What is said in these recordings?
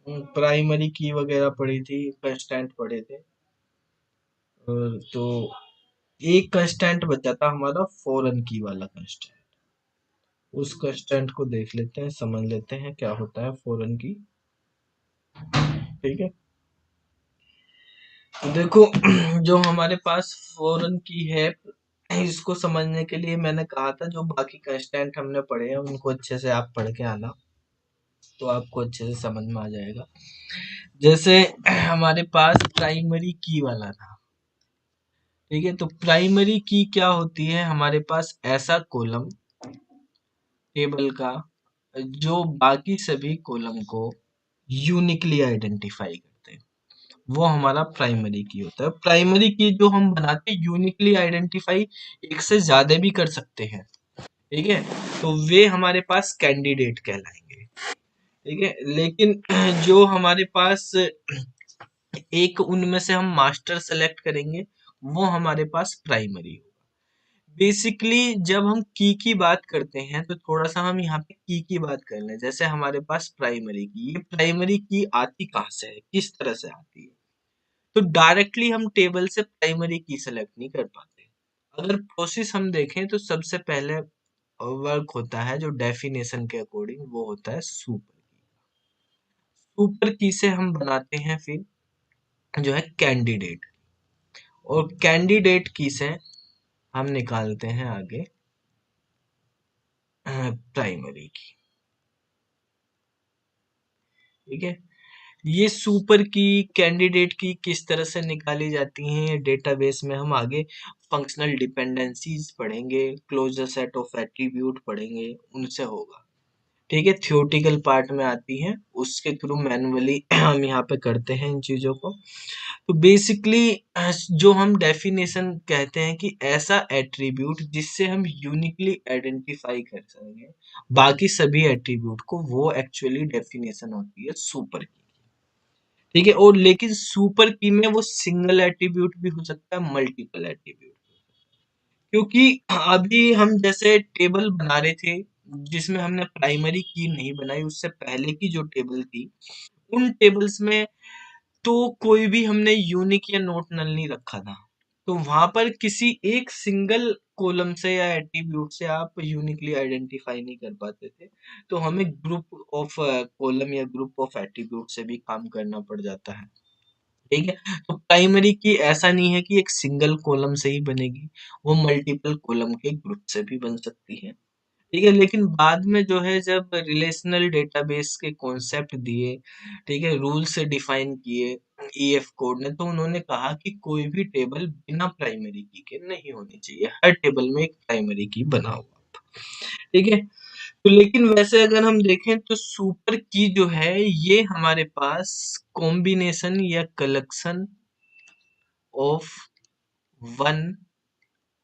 Primary की वगैरह पढ़ी थी, कंस्टेंट पढ़े थे। तो एक कंस्टेंट बचा था हमारा फॉरेन की वाला कंस्टेंट। उस कंस्टेंट को देख लेते हैं, समझ लेते हैं क्या होता है फॉरेन की। ठीक है, तो देखो जो हमारे पास फॉरेन की है, इसको समझने के लिए मैंने कहा था जो बाकी कंस्टेंट हमने पढ़े हैं उनको अच्छे से आप पढ़ के आना, तो आपको अच्छे से समझ में आ जाएगा। जैसे हमारे पास प्राइमरी की वाला था। ठीक है, तो प्राइमरी की क्या होती है, हमारे पास ऐसा कॉलम टेबल का जो बाकी सभी कॉलम को यूनिकली आइडेंटिफाई करते हैं, वो हमारा प्राइमरी की होता है। प्राइमरी की जो हम बनाते हैं यूनिकली आइडेंटिफाई एक से ज्यादा भी कर सकते हैं। ठीक है, तो वे हमारे पास कैंडिडेट कहलाएंगे। ठीक है, लेकिन जो हमारे पास एक उनमें से हम मास्टर सेलेक्ट करेंगे, वो हमारे पास प्राइमरी होगा। बेसिकली जब हम की बात करते हैं तो थोड़ा सा हम यहाँ पे की बात कर लें। जैसे हमारे पास प्राइमरी की, ये प्राइमरी की आती कहाँ से है, किस तरह से आती है, तो डायरेक्टली हम टेबल से प्राइमरी की सेलेक्ट नहीं कर पाते। अगर प्रोसेस हम देखें तो सबसे पहले वर्क होता है जो डेफिनेशन के अकॉर्डिंग, वो होता है सुपर की। सुपर की से हम बनाते हैं फिर जो है कैंडिडेट, और कैंडिडेट की से हम निकालते हैं आगे प्राइमरी की। ठीक है, ये सुपर की कैंडिडेट की किस तरह से निकाली जाती हैं डेटाबेस में हम आगे फंक्शनल डिपेंडेंसीज पढ़ेंगे, क्लोजर सेट ऑफ एट्रीब्यूट पढ़ेंगे, उनसे होगा। ठीक है, थियोरेटिकल पार्ट में आती हैं, उसके थ्रू मैनुअली हम यहाँ पे करते हैं इन चीजों को। तो बेसिकली जो हम डेफिनेशन कहते हैं कि ऐसा एट्रीब्यूट जिससे हम यूनिकली आइडेंटिफाई कर सकें बाकी सभी एट्रीब्यूट को, वो एक्चुअली डेफिनेशन होती है सुपर की। ठीक है, और लेकिन सुपर की में वो सिंगल एट्रीब्यूट भी हो सकता है, मल्टीपल एट्रीब्यूट, क्योंकि अभी हम जैसे टेबल बना रहे थे जिसमें हमने प्राइमरी की नहीं बनाई, उससे पहले की जो टेबल थी उन टेबल्स में तो कोई भी हमने यूनिक या नोट नल नहीं रखा था। तो वहां पर किसी एक सिंगल कॉलम से या एट्रीब्यूट से आप यूनिकली आइडेंटिफाई नहीं कर पाते थे, तो हमें ग्रुप ऑफ कॉलम या ग्रुप ऑफ एट्रीब्यूट से भी काम करना पड़ जाता है। ठीक है, तो प्राइमरी की ऐसा नहीं है कि एक सिंगल कॉलम से ही बनेगी, वो मल्टीपल कॉलम के ग्रुप से भी बन सकती है। ठीक है, लेकिन बाद में जो है जब रिलेशनल डेटाबेस के कॉन्सेप्ट दिए, ठीक है, रूल से डिफाइन किए ईएफ कोड ने, तो उन्होंने कहा कि कोई भी टेबल बिना प्राइमरी की के नहीं होनी चाहिए, हर टेबल में एक प्राइमरी की बना हुआ। ठीक है, तो लेकिन वैसे अगर हम देखें तो सुपर की जो है ये हमारे पास कॉम्बिनेशन या कलेक्शन ऑफ वन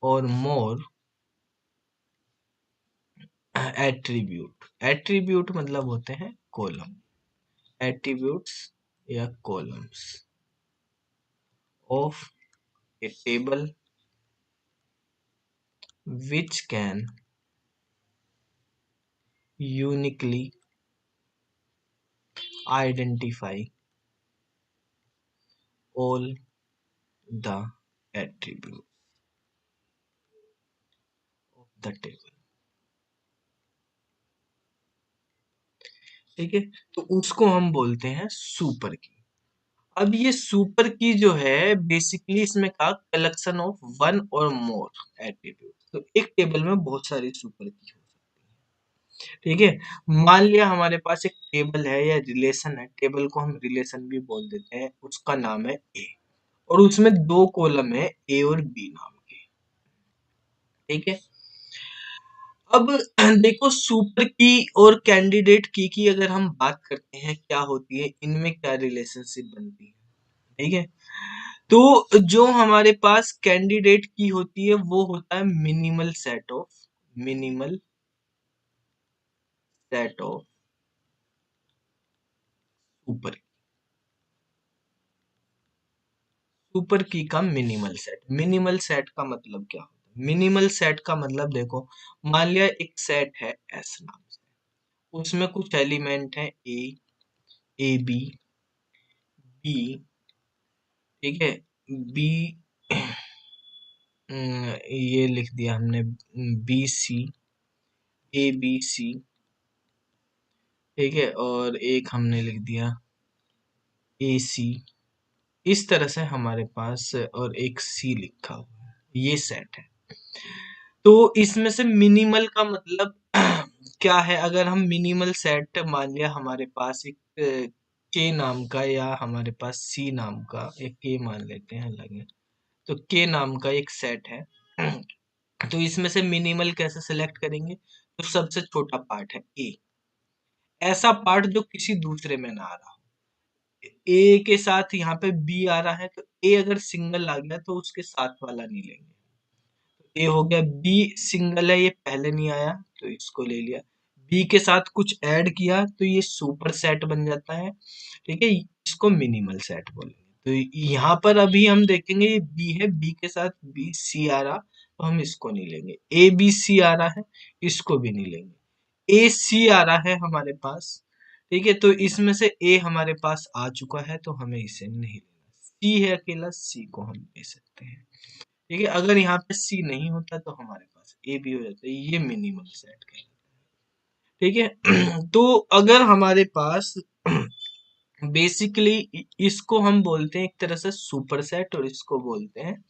और मोर एट्रीब्यूट, एट्रीब्यूट मतलब होते हैं कॉलम, एट्रीब्यूट्स या columns of A table which can uniquely identify all the attributes of the table। ठीक है, तो उसको हम बोलते हैं सुपर की। अब ये सुपर की जो है बेसिकली इसमें कहा कलेक्शन ऑफ वन और मोर एट्रीब्यूट, तो एक टेबल में बहुत सारी सुपर की हो सकती है। ठीक है, मान लिया हमारे पास एक टेबल है या रिलेशन है, टेबल को हम रिलेशन भी बोल देते हैं, उसका नाम है ए, और उसमें दो कॉलम है ए और बी नाम के। ठीक है, अब देखो सुपर की और कैंडिडेट की अगर हम बात करते हैं क्या होती है, इनमें क्या रिलेशनशिप बनती है। ठीक है, तो जो हमारे पास कैंडिडेट की होती है वो होता है minimal set of super. Super की का मिनिमल सेट का मतलब क्या होता है, मिनिमल सेट का मतलब देखो, मान लिया एक सेट है एस नाम से, उसमें कुछ एलिमेंट है ए ए बी, बी, ठीक है, बी, ये लिख दिया हमने बी सी, ए बी सी, ठीक है, और एक हमने लिख दिया ए सी। इस तरह से हमारे पास और एक सी लिखा हुआ है, ये सेट है। तो इसमें से मिनिमल का मतलब क्या है? अगर हम मिनिमल सेट, मान लिया हमारे पास एक के नाम का, या हमारे पास सी नाम का एक के मान लेते हैं लगे, तो के नाम का एक सेट है। तो इसमें से मिनिमल कैसे सिलेक्ट करेंगे? तो सबसे छोटा पार्ट है ए, ऐसा पार्ट जो किसी दूसरे में ना आ रहा हो। ए के साथ यहाँ पे बी आ रहा है, तो ए अगर सिंगल आ गया तो उसके साथ वाला नहीं लेंगे। ए हो गया, बी सिंगल है, ये पहले नहीं आया तो इसको ले लिया। बी के साथ कुछ ऐड किया तो ये सुपर सेट बन जाता है, ठीक है, इसको मिनिमल सेट बोलेंगे। तो यहाँ पर अभी हम देखेंगे ये बी है, बी के साथ बी सी आ रहा, तो हम इसको नहीं लेंगे। ए बी सी आ रहा है, इसको भी नहीं लेंगे। ए सी आ रहा है हमारे पास, ठीक है, तो इसमें से ए हमारे पास आ चुका है, तो हमें इसे नहीं लेना। सी है अकेला, सी को हम ले सकते हैं, ठीक है। अगर यहाँ पे सी नहीं होता तो हमारे पास ए भी हो जाता है, ये मिनिमल सेट कहलाता है, ठीक है। तो अगर हमारे पास बेसिकली इसको हम बोलते हैं एक तरह से सुपर सेट, और इसको बोलते हैं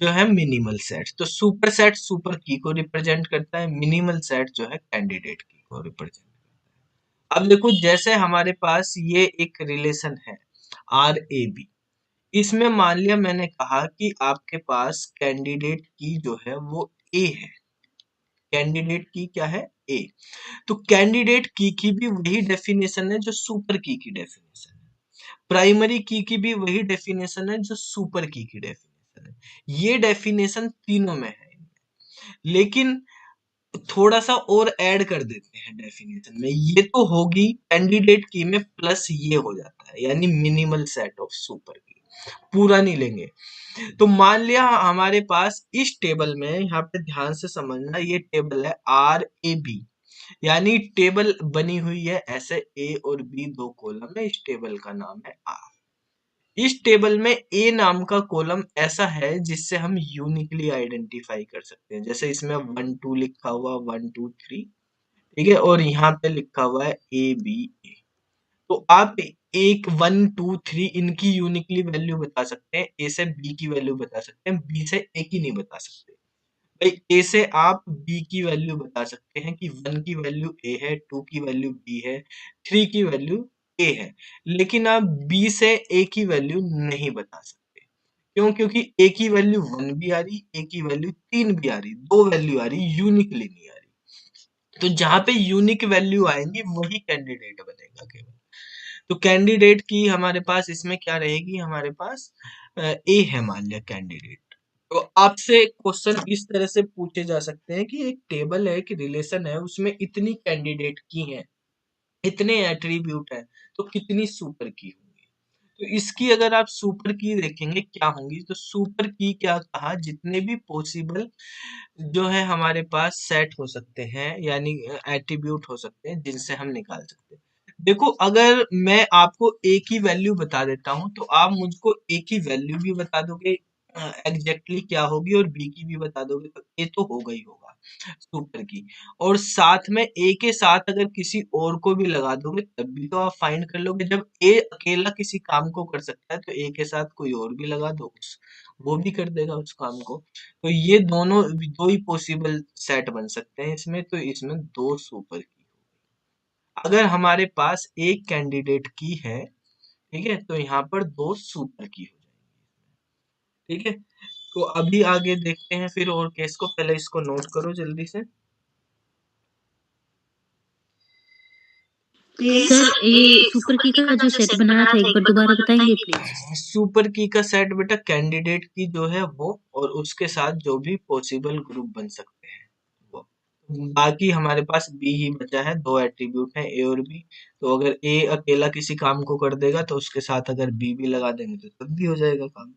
जो है मिनिमल सेट। तो सुपर सेट सुपर की को रिप्रेजेंट करता है, मिनिमल सेट जो है कैंडिडेट की को रिप्रेजेंट। अब देखो, जैसे हमारे पास ये एक रिलेशन है आर ए बी, इसमें मान लिया मैंने कहा कि आपके पास कैंडिडेट की जो है वो ए है, कैंडिडेट की क्या है? ए। तो कैंडिडेट की भी वही डेफिनेशन है जो सुपर की डेफिनेशन है, प्राइमरी की भी वही डेफिनेशन है जो सुपर की डेफिनेशन है। ये डेफिनेशन तीनों में है, लेकिन थोड़ा सा और ऐड कर देते हैं डेफिनेशन में। ये तो होगी कैंडिडेट की में, प्लस ये हो जाता है, यानी मिनिमल सेट ऑफ सुपर की, पूरा नहीं लेंगे। तो मान लिया हमारे पास इस टेबल में, यहाँ पे ध्यान से समझना, ये टेबल है आर ए बी, यानी टेबल बनी हुई है ऐसे, ए और बी दो कॉलम है, इस टेबल का नाम है आर। इस टेबल में ए नाम का कॉलम ऐसा है जिससे हम यूनिकली आइडेंटिफाई कर सकते हैं, जैसे इसमें 1 2 लिखा हुआ, 1 2 3, ठीक है, और यहाँ पे लिखा हुआ है ए बी ए। तो आप एक 1 2 3 इनकी यूनिकली वैल्यू बता सकते हैं, ए से बी की वैल्यू बता सकते हैं, बी से ए की नहीं बता सकते। भाई, ए से आप बी की वैल्यू बता सकते हैं कि 1 की वैल्यू ए है, 2 की वैल्यू बी है, 3 की वैल्यू ए है, लेकिन आप बी से ए की वैल्यू नहीं बता सकते। क्यों? क्योंकि ए की वैल्यू 1 भी आ रही, ए की वैल्यू 3 भी आ रही, दो वैल्यू आ रही, यूनिकली नहीं आ रही। तो जहां पे यूनिक वैल्यू आएंगी वही कैंडिडेट बनेगा केवल। तो कैंडिडेट की हमारे पास इसमें क्या रहेगी? हमारे पास ए है मान लिया कैंडिडेट। तो आपसे क्वेश्चन इस तरह से पूछे जा सकते हैं कि एक टेबल है, कि रिलेशन है, उसमें इतनी कैंडिडेट की हैं, इतने एट्रीब्यूट हैं, तो कितनी सुपर की होंगी? तो इसकी अगर आप सुपर की देखेंगे क्या होंगी, तो सुपर की क्या कहा, जितने भी पॉसिबल जो है हमारे पास सेट हो सकते हैं, यानी एट्रीब्यूट हो सकते हैं जिनसे हम निकाल सकते हैं। देखो, अगर मैं आपको ए की वैल्यू बता देता हूं, तो आप मुझको ए की वैल्यू भी बता दोगे एग्जैक्टली क्या होगी, और बी की भी बता दोगे, तो ए तो होगा ही होगा सुपर की। और साथ में ए के साथ अगर किसी और को भी लगा दोगे तब भी तो आप फाइंड कर लोगे। जब ए अकेला किसी काम को कर सकता है, तो ए के साथ कोई और भी लगा दो, वो भी कर देगा उस काम को। तो ये दोनों दो ही पॉसिबल सेट बन सकते हैं इसमें, तो इसमें दो सुपर की। अगर हमारे पास एक कैंडिडेट की है, ठीक है, तो यहाँ पर दो सुपर की हो जाएंगी, ठीक है। तो अभी आगे देखते हैं फिर और केस को, पहले इसको नोट करो जल्दी से। सर, ये सुपर की का जो सेट बनाया था एक बार दोबारा बताएंगे प्लीज। सुपर की का सेट बेटा कैंडिडेट की जो है वो, और उसके साथ जो भी पॉसिबल ग्रुप बन सकते हैं वो। बाकी हमारे पास बी ही बचा है, दो एट्रीब्यूट हैं ए और बी। तो अगर ए अकेला किसी काम को कर देगा, तो उसके साथ अगर बी भी लगा देंगे तो तब भी हो जाएगा काम।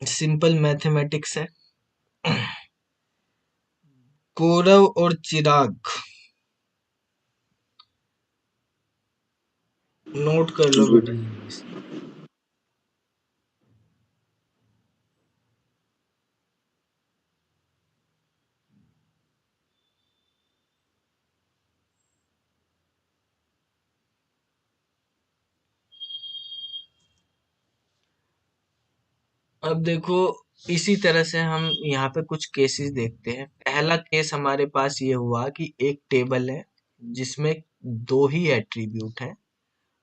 सिंपल मैथमेटिक्स है। कौरव और चिराग, नोट कर लो जी। बेटा। अब देखो, इसी तरह से हम यहाँ पे कुछ केसेस देखते हैं। पहला केस हमारे पास ये हुआ कि एक टेबल है जिसमें दो ही एट्रीब्यूट हैं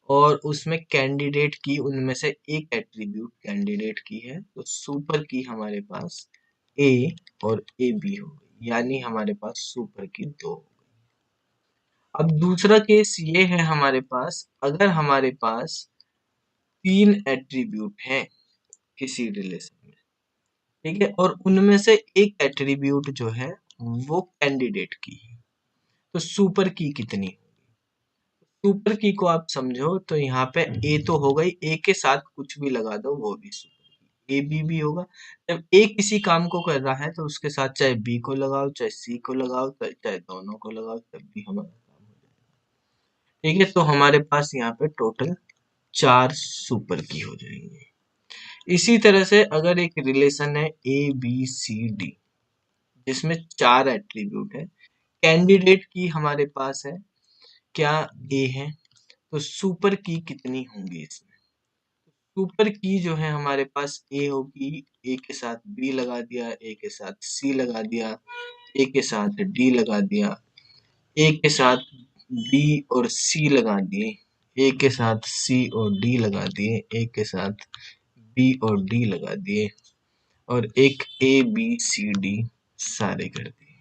और उसमें कैंडिडेट की उनमें से एक एट्रीब्यूट कैंडिडेट की है, तो सुपर की हमारे पास ए और ए बी हो गई, यानी हमारे पास सुपर की दो हो गई। अब दूसरा केस ये है हमारे पास, अगर हमारे पास तीन एट्रीब्यूट हैं किसी रिलेशन में, ठीक है, और उनमें से एक एट्रीब्यूट जो है वो कैंडिडेट की है, तो सुपर की कितनी होगी? सुपर की को आप समझो तो यहाँ पे ए तो हो गई, ए के साथ कुछ भी लगा दो वो भी सुपर की, ए बी भी होगा। जब ए किसी काम को कर रहा है तो उसके साथ चाहे बी को लगाओ, चाहे सी को लगाओ, चाहे दोनों को लगाओ, तब भी हमारा काम हो जाएगा। ठीक है, तो हमारे पास यहाँ पे टोटल चार सुपर की हो जाएंगे। इसी तरह से अगर एक रिलेशन है ए बी सी डी जिसमें चार एट्रीब्यूट है, कैंडिडेट की हमारे पास है क्या, ए है, तो सुपर की कितनी होंगी इसमें? सुपर की जो है हमारे पास ए होगी, ए के साथ बी लगा दिया, ए के साथ सी लगा दिया, ए के साथ डी लगा दिया, ए के साथ बी और सी लगा दिए, ए के साथ सी और डी लगा दिए, ए के साथ बी और डी लगा दिए, और एक ए बी सी डी सारे कर दिए।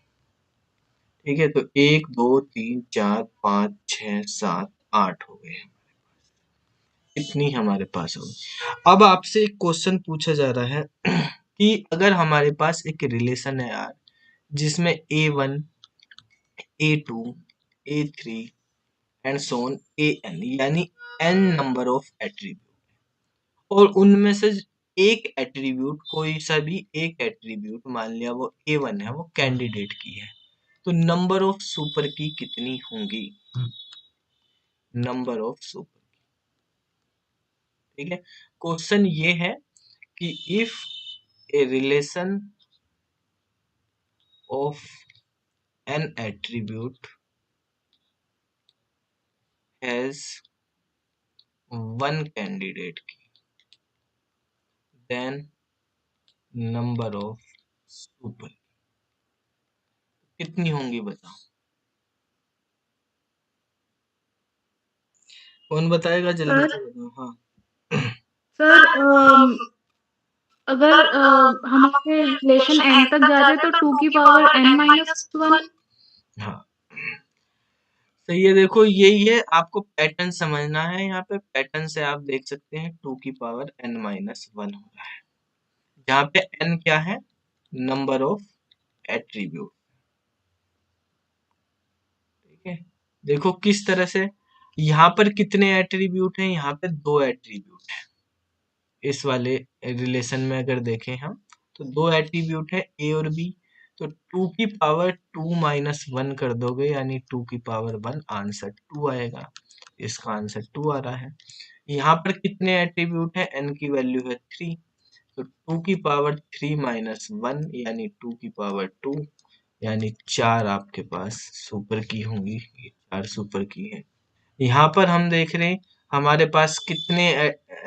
ठीक है, तो एक दो तीन चार पाँच छः सात आठ हो गए, इतनी हमारे पास होगी। अब आपसे एक क्वेश्चन पूछा जा रहा है कि अगर हमारे पास एक रिलेशन है यार जिसमें A1 A2 A3 and so on AN, यानी n नंबर ऑफ एट्रीब्यूट, और उनमें से एक एट्रीब्यूट, कोई सा भी एक एट्रीब्यूट, मान लिया वो A1 है, वो कैंडिडेट की है, तो नंबर ऑफ सुपर की कितनी होंगी? नंबर ऑफ सुपर, ठीक है। क्वेश्चन ये है कि if a relation of an attribute has one candidate key, then number of super कितनी होंगी बताओ? कौन बताएगा, जल्दी सर से बताओ। हाँ, सर अगर हमारे रिलेशन एन तक जाते तो 2 की पावर n माइनस 1। हाँ, सही है। देखो यही है, आपको पैटर्न समझना है। यहाँ पे पैटर्न से आप देख सकते हैं 2 की पावर n-1 हो रहा है, जहाँ पे n क्या है, नंबर ऑफ एट्रीब्यूट। ठीक है, देखो किस तरह से, यहाँ पर कितने एट्रीब्यूट हैं, यहाँ पे दो एट्रीब्यूट है। इस वाले रिलेशन में अगर देखें हम, तो दो एट्रीब्यूट है ए और बी, तो 2 की पावर 2-1 कर दोगे, यानी 2 की पावर 1, आंसर 2 आएगा। इसका आंसर 2 आ रहा है। यहाँ पर कितने एट्रीब्यूट है, n की वैल्यू है 3, तो 2 की पावर 3-1 यानी 2 की पावर 2, यानी 4 आपके पास सुपर की होंगी। ये 4 सुपर की है। यहाँ पर हम देख रहे हैं हमारे पास कितने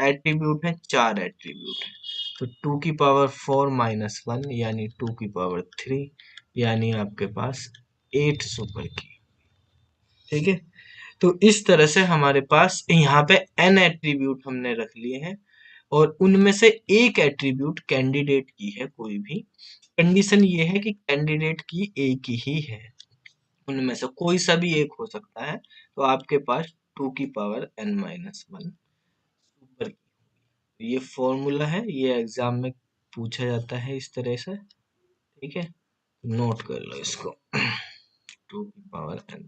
एट्रीब्यूट हैं, 4 एट्रीब्यूट हैं, तो 2 की पावर 4-1 यानी 2 की पावर 3, यानी आपके पास 8 सुपर की। ठीक है, तो इस तरह से हमारे पास यहाँ पे n एट्रीब्यूट हमने रख लिए हैं, और उनमें से एक एट्रीब्यूट कैंडिडेट की है कोई भी। कंडीशन ये है कि कैंडिडेट की एक ही है, उनमें से कोई सा भी एक हो सकता है, तो आपके पास 2 की पावर n-1 सुपर की। ये फॉर्मूला है, ये एग्जाम में पूछा जाता है इस तरह से। ठीक है, नोट कर लो इसको। 2 की पावर n।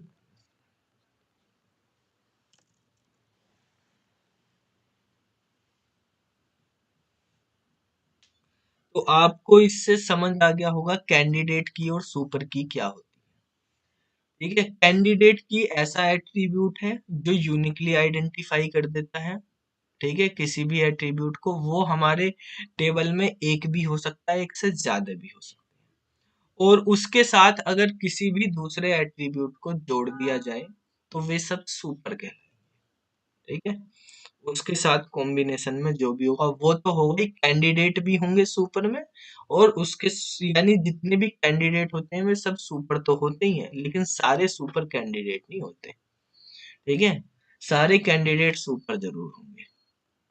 तो आपको इससे समझ आ गया होगा कैंडिडेट की और सुपर की क्या होती है। ठीक है। कैंडिडेट की ऐसा एट्रीब्यूट है जो यूनिकली आइडेंटिफाई कर देता है, ठीक है, किसी भी एट्रीब्यूट को। वो हमारे टेबल में एक भी हो सकता है, एक से ज्यादा भी हो सकता है, और उसके साथ अगर किसी भी दूसरे एट्रीब्यूट को जोड़ दिया जाए तो वे सब सुपर कहलाएंगे, ठीक है। उसके साथ कॉम्बिनेशन में जो भी होगा वो तो होगा ही, कैंडिडेट भी होंगे सुपर में, और उसके यानी जितने भी कैंडिडेट होते हैं वे सब सुपर तो होते ही हैं, लेकिन सारे सुपर कैंडिडेट नहीं होते, ठीक है। सारे कैंडिडेट सुपर जरूर होंगे,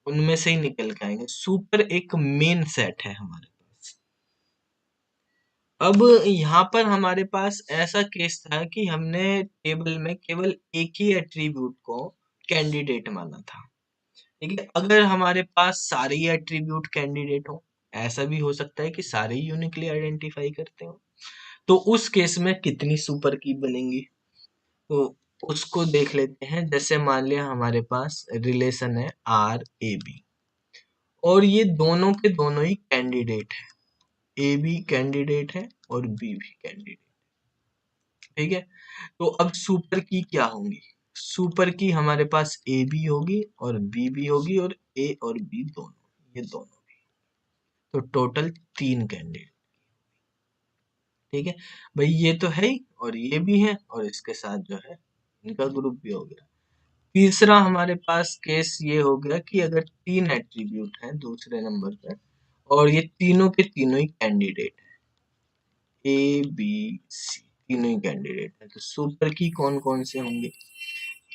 उनमें से ही निकल के आएंगे। सुपर एक मेन सेट है हमारे पास। अब यहाँ पर हमारे पास ऐसा केस था कि हमने टेबल में केवल एक ही एट्रीब्यूट को कैंडिडेट माना था, ठीक है। अगर हमारे पास सारे ही एट्रीब्यूट कैंडिडेट हो, ऐसा भी हो सकता है कि सारे ही यूनिकली आइडेंटिफाई करते हो, तो उस केस में कितनी सुपर की बनेंगी, तो उसको देख लेते हैं। जैसे मान लिया हमारे पास रिलेशन है आर ए बी, और ये दोनों के दोनों ही कैंडिडेट है, ए भी कैंडिडेट है और बी भी कैंडिडेट, ठीक है। तो अब सुपर की क्या होंगी, सुपर की हमारे पास ए भी होगी और बी भी होगी, और ए और बी दोनों, ये दोनों भी, तो टोटल तीन कैंडिडेट, ठीक है। भाई ये तो है ही, और ये भी है, और इसके साथ जो है इनका ग्रुप भी हो गया। तीसरा हमारे पास केस ये हो गया कि अगर तीन एट्रीब्यूट हैं दूसरे नंबर पर, और ये तीनों के तीनों ही कैंडिडेट है, ए बी सी तीनों ही कैंडिडेट है, तो सुपर की कौन कौन से होंगे,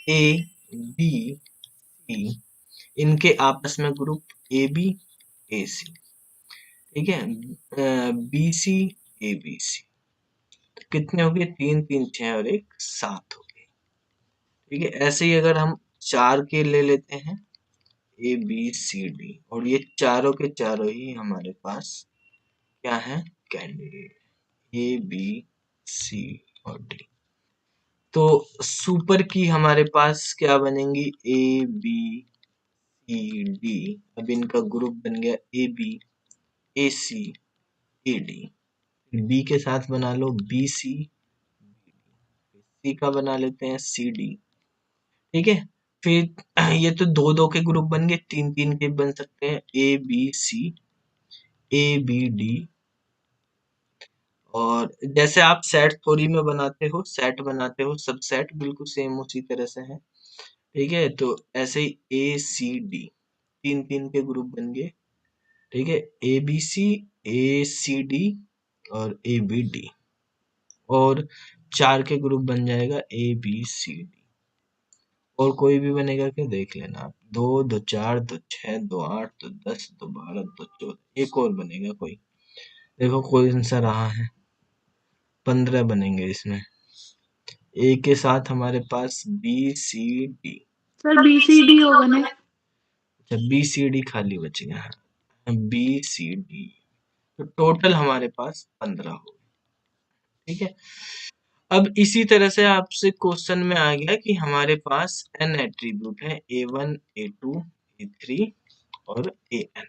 ए बी सी, इनके आपस में ग्रुप ए बी ए सी, ठीक है, बी सी ए बी सी, तो कितने हो गए, तीन तीन छह और एक सात हो गए, ठीक है। ऐसे ही अगर हम चार के ले लेते हैं, ए बी सी डी, और ये चारों के चारों ही हमारे पास क्या है, कैंडिडेट, ए बी सी और डी, तो सुपर की हमारे पास क्या बनेंगी, ए बी सी डी, अब इनका ग्रुप बन गया A B A C A D, B के साथ बना लो बी सी, सी का बना लेते हैं सी डी, ठीक है। फिर ये तो दो दो के ग्रुप बन गए, तीन तीन के बन सकते हैं, A B C A B D, और जैसे आप सेट थ्योरी में बनाते हो, सेट बनाते हो, सब सेट बिल्कुल सेम उसी तरह से है, ठीक है। तो ऐसे ही ए सी डी, तीन तीन के ग्रुप बन गए, ठीक है, ए बी सी ए सी डी और ए बी डी, और चार के ग्रुप बन जाएगा ए बी सी डी, और कोई भी बनेगा क्या देख लेना आप, दो दो चार दो छह दो आठ दो 10 दो 12 दो 14, एक और बनेगा कोई, देखो कौन सा रहा है, 15 बनेंगे इसमें। ए के साथ हमारे पास B C D, sir BCD होगा ना। अच्छा बी सी डी खाली बच गया है, बी सी डी, तो टोटल हमारे पास 15 हो, ठीक है। अब इसी तरह से आपसे क्वेश्चन में आ गया कि हमारे पास n एट्रीब्यूट है, A1 A2 A3 और AN,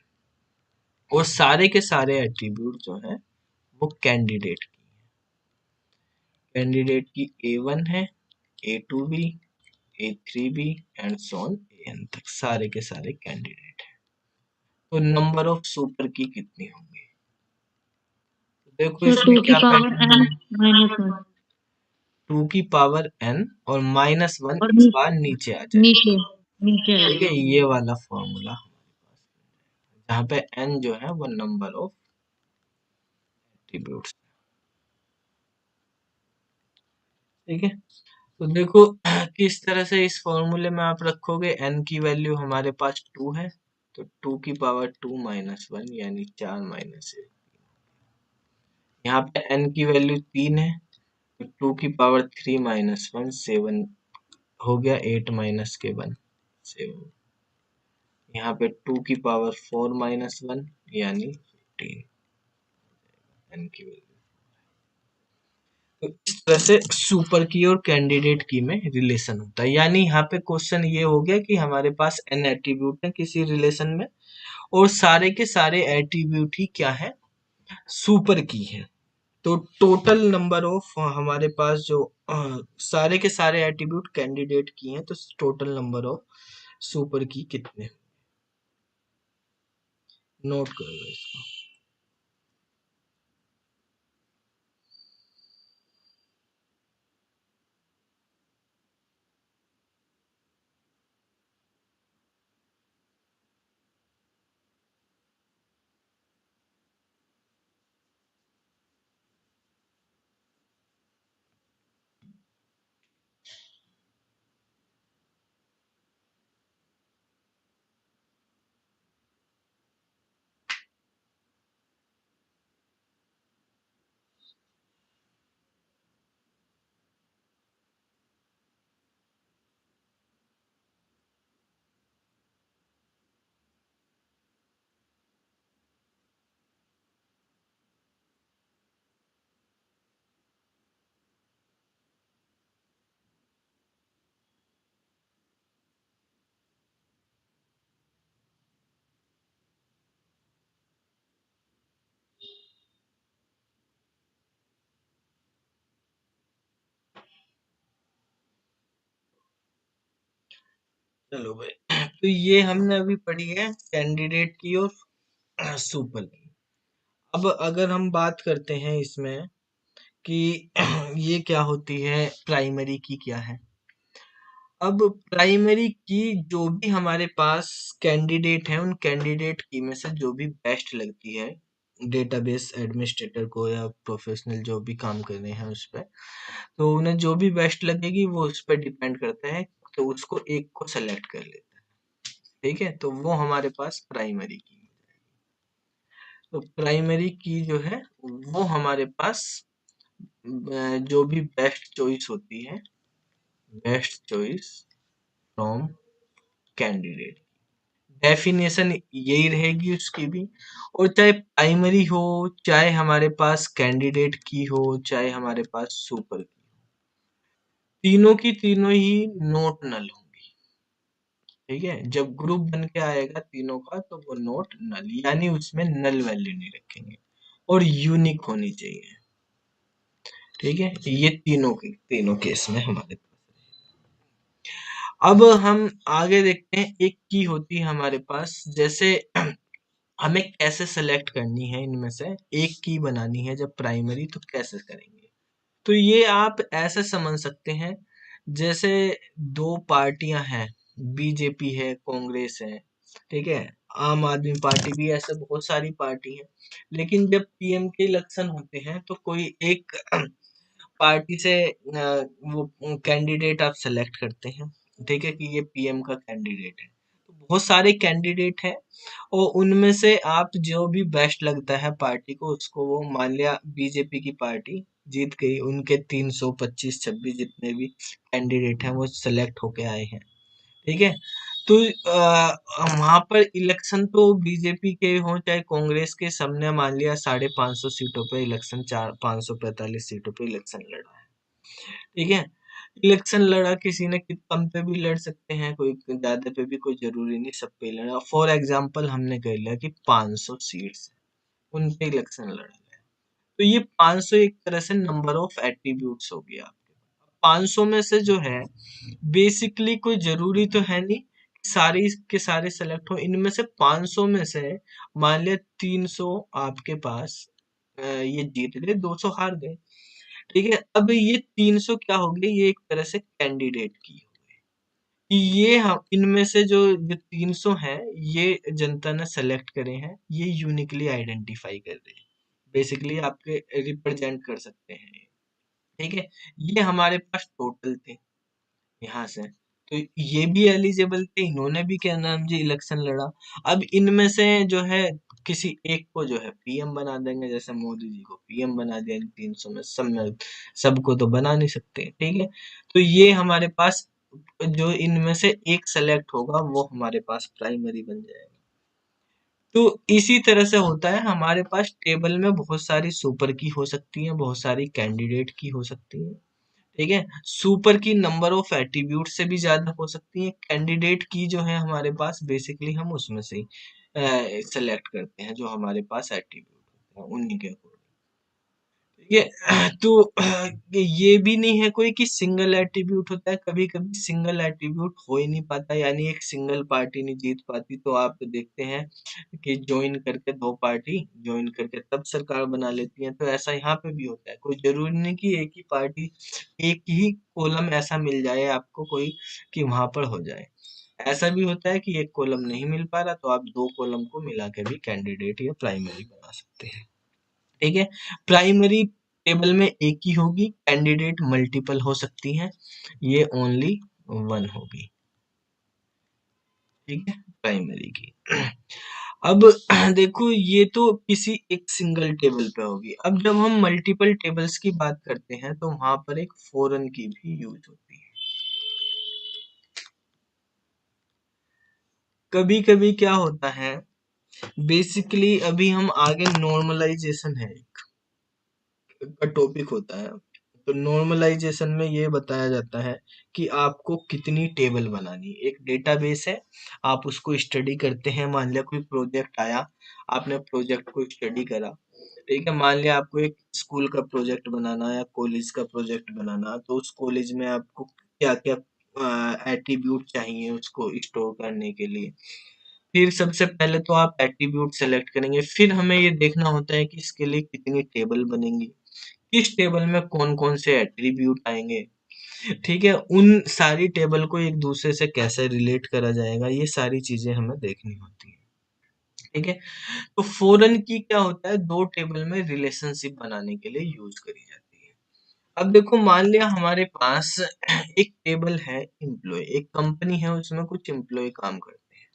और सारे के सारे एट्रीब्यूट जो है वो कैंडिडेट की A1 है, A2 भी, A3 भी, एंड सो ऑन AN तक, सारे के सारे कैंडिडेट है। तो नंबर ऑफ सुपर की कितनी होंगी, तो देखो सर इसमें 2 की क्या पावर पैटर्न n है, -1 2 की पावर n और -1 और इस बार नीचे आ जाए, नीचे नीचे ठीक है, आएगा। ये वाला फॉर्मूला, जहाँ पे n जो है वो नंबर ऑफ एट्रीब्यूट्स, ठीक है। तो देखो किस तरह से इस फॉर्मूले में आप रखोगे, n की वैल्यू हमारे पास 2 है, तो 2 की पावर 2 -1 यानी 4 -1, यहाँ पे n की वैल्यू 3 है, तो 2 की पावर 3 -1 7 हो गया, 8 माइनस के 1 7, यहाँ पे 2 की पावर 4 -1 यानी 15, n की वैल्यू। तो इस तरह से सुपर की और कैंडिडेट की में रिलेशन होता है, यानी यहाँ पे क्वेश्चन ये हो गया कि हमारे पास n एट्रीब्यूट है किसी रिलेशन में, और सारे के सारे एट्रीब्यूट ही क्या है, सुपर की है, तो टोटल नंबर ऑफ हमारे पास जो सारे के सारे एट्रीब्यूट कैंडिडेट की हैं, तो टोटल नंबर ऑफ सुपर की कितने, नोट करो इसको। चलो भाई, तो ये हमने अभी पढ़ी है कैंडिडेट की और सुपर की। अब अगर हम बात करते हैं इसमें कि ये क्या होती है, प्राइमरी की क्या है। अब प्राइमरी की जो भी हमारे पास कैंडिडेट हैं, उन कैंडिडेट की में से जो भी बेस्ट लगती है डेटाबेस एडमिनिस्ट्रेटर को या प्रोफेशनल जो भी काम कर रहे हैं उस पर, तो उन्हें जो भी बेस्ट लगेगी वो उस पर डिपेंड करता है, तो उसको एक को सेलेक्ट कर लेते हैं। ठीक है, तो वो हमारे पास प्राइमरी की। तो प्राइमरी की जो है वो हमारे पास जो भी बेस्ट चॉइस होती है, best choice from candidate, definition यही रहेगी उसकी भी। और चाहे प्राइमरी हो, चाहे हमारे पास कैंडिडेट की हो, चाहे हमारे पास सुपर की, तीनों की तीनों ही नोट नल होंगी। ठीक है, जब ग्रुप बन के आएगा तीनों का तो वो नोट नल, यानी उसमें नल वैल्यू नहीं रखेंगे और यूनिक होनी चाहिए। ठीक है, ये तीनों की तीनों केस में हमारे पास। अब हम आगे देखते हैं, एक की होती है हमारे पास, जैसे हमें कैसे सेलेक्ट करनी है इनमें से एक की बनानी है जब प्राइमरी, तो कैसे करेंगे। तो ये आप ऐसे समझ सकते हैं, जैसे दो पार्टियां हैं, बीजेपी है, कांग्रेस है, ठीक है, आम आदमी पार्टी भी, ऐसे बहुत सारी पार्टी है। लेकिन जब पीएम के इलेक्शन होते हैं तो कोई एक पार्टी से वो कैंडिडेट आप सेलेक्ट करते हैं, ठीक है, कि ये पीएम का कैंडिडेट है। तो बहुत सारे कैंडिडेट हैं और उनमें से आप जो भी बेस्ट लगता है पार्टी को, उसको वो, मान लिया बीजेपी की पार्टी जीत गई, उनके 325 26 जितने भी कैंडिडेट हैं वो सेलेक्ट होके आए हैं। ठीक है, तो वहां पर इलेक्शन तो बीजेपी के हो चाहे कांग्रेस के, सबने मान लिया 550 सीटों पे इलेक्शन, 545 सीटों पे इलेक्शन लड़ा है। ठीक है, इलेक्शन लड़ा, किसी ने कम पे भी लड़ सकते हैं, कोई ज्यादा पे भी, कोई जरूरी नहीं सब पे लड़ा। फॉर एग्जाम्पल हमने कह लिया कि 500 सीट्स उन पे इलेक्शन लड़ा है, तो ये 500 एक तरह से नंबर ऑफ एट्रीब्यूट्स हो गया आपके। 500 में से जो है, बेसिकली कोई जरूरी तो है नहीं कि सारे के सारे सेलेक्ट हो, इनमें से 500 में से मान लिया 300 आपके पास ये जीत गए, 200 हार गए। ठीक है, अब ये 300 क्या हो गए, ये एक तरह से कैंडिडेट की हो गई कि ये हम इनमें से जो 300 हैं, ये जनता ने सेलेक्ट करे हैं, ये यूनिकली आइडेंटिफाई कर रहे हैं, बेसिकली आपके रिप्रेजेंट कर सकते हैं। ठीक है, ये हमारे पास टोटल थे यहाँ से, तो ये भी एलिजिबल थे, इन्होंने भी क्या नाम जी इलेक्शन लड़ा। अब इनमें से जो है किसी एक को जो है पीएम बना देंगे, जैसे मोदी जी को पीएम बना दिया, इन 300 में सबको तो बना नहीं सकते। ठीक है, तो ये हमारे पास जो इनमें से एक सेलेक्ट होगा वो हमारे पास प्राइमरी बन जाएगा। तो इसी तरह से होता है, हमारे पास टेबल में बहुत सारी सुपर की हो सकती है, बहुत सारी कैंडिडेट की हो सकती है। ठीक है, सुपर की नंबर ऑफ एट्रीब्यूट से भी ज्यादा हो सकती है, कैंडिडेट की जो है हमारे पास बेसिकली हम उसमें से ही सेलेक्ट करते हैं जो हमारे पास एट्रीब्यूट होते हैं उन्हीं के अकॉर्डिंग। ये तो ये भी नहीं है कोई कि सिंगल एट्रीब्यूट होता है, कभी कभी सिंगल एट्रीब्यूट हो ही नहीं पाता, यानी एक सिंगल पार्टी नहीं जीत पाती, तो आप देखते हैं कि ज्वाइन करके दो पार्टी ज्वाइन करके तब सरकार बना लेती है। तो ऐसा यहाँ पे भी होता है, कोई जरूरी नहीं कि एक ही पार्टी, एक ही कॉलम ऐसा मिल जाए आपको कोई कि वहां पर हो जाए। ऐसा भी होता है कि एक कॉलम नहीं मिल पा रहा तो आप दो कॉलम को मिला के भी कैंडिडेट या प्राइमरी बना सकते हैं। ठीक है, प्राइमरी टेबल में एक ही होगी, कैंडिडेट मल्टीपल हो सकती हैं, ये ओनली वन होगी। ठीक है, प्राइमरी की। अब देखो ये तो किसी एक सिंगल टेबल पे होगी। अब जब हम मल्टीपल टेबल्स की बात करते हैं तो वहां पर एक फॉरेन की भी यूज होती है। कभी कभी क्या होता है, बेसिकली अभी हम आगे नॉर्मलाइजेशन है का टॉपिक होता है, तो नॉर्मलाइजेशन में ये बताया जाता है कि आपको कितनी टेबल बनानी है। एक डेटाबेस है, आप उसको स्टडी करते हैं, मान लिया कोई प्रोजेक्ट आया, आपने प्रोजेक्ट को स्टडी करा। ठीक है, मान लिया आपको एक स्कूल का प्रोजेक्ट बनाना या कॉलेज का प्रोजेक्ट बनाना, तो उस कॉलेज में आपको क्या क्या एट्रीब्यूट चाहिए उसको स्टोर करने के लिए। फिर सबसे पहले तो आप एट्रीब्यूट सेलेक्ट करेंगे, फिर हमें ये देखना होता है कि इसके लिए कितनी टेबल बनेंगी, किस टेबल में कौन कौन से एट्रीब्यूट आएंगे। ठीक है, उन सारी टेबल को एक दूसरे से कैसे रिलेट करा जाएगा, ये सारी चीजें हमें देखनी होती है। ठीक है, तो फॉरेन की क्या होता है, दो टेबल में रिलेशनशिप बनाने के लिए यूज करी जाती है। अब देखो मान लिया हमारे पास एक टेबल है एम्प्लॉय, एक कंपनी है उसमें कुछ एम्प्लॉय काम करते हैं।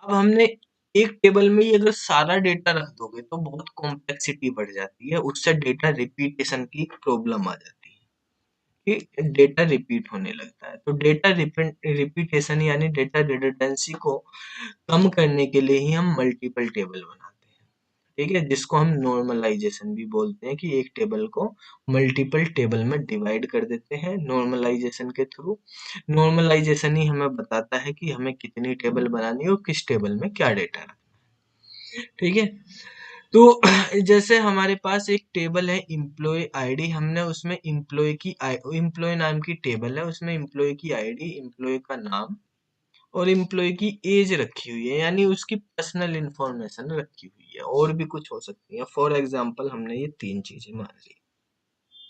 अब हमने एक टेबल में ही अगर सारा डेटा रख दोगे तो बहुत कॉम्प्लेक्सिटी बढ़ जाती है, उससे डेटा रिपीटेशन की प्रॉब्लम आ जाती है कि डेटा रिपीट होने लगता है। तो डेटा रिपीटेशन यानी डेटा रिडंडेंसी को कम करने के लिए ही हम मल्टीपल टेबल बनाते हैं। ठीक है, जिसको हम नॉर्मलाइजेशन भी बोलते हैं, कि एक टेबल को मल्टीपल टेबल में डिवाइड कर देते हैं नॉर्मलाइजेशन के थ्रू। नॉर्मलाइजेशन ही हमें बताता है कि हमें कितनी टेबल बनानी है और किस टेबल में क्या डेटा रखना है। ठीक है, तो जैसे हमारे पास एक टेबल है एम्प्लॉय आईडी, हमने उसमें एम्प्लॉय नाम की टेबल है, उसमें एम्प्लॉय की आईडी, एम्प्लॉय का नाम और एम्प्लॉय की एज रखी हुई है, यानी उसकी पर्सनल इंफॉर्मेशन रखी हुई है, और भी कुछ हो सकती है। फॉर एग्जांपल हमने ये तीन चीजें मान ली।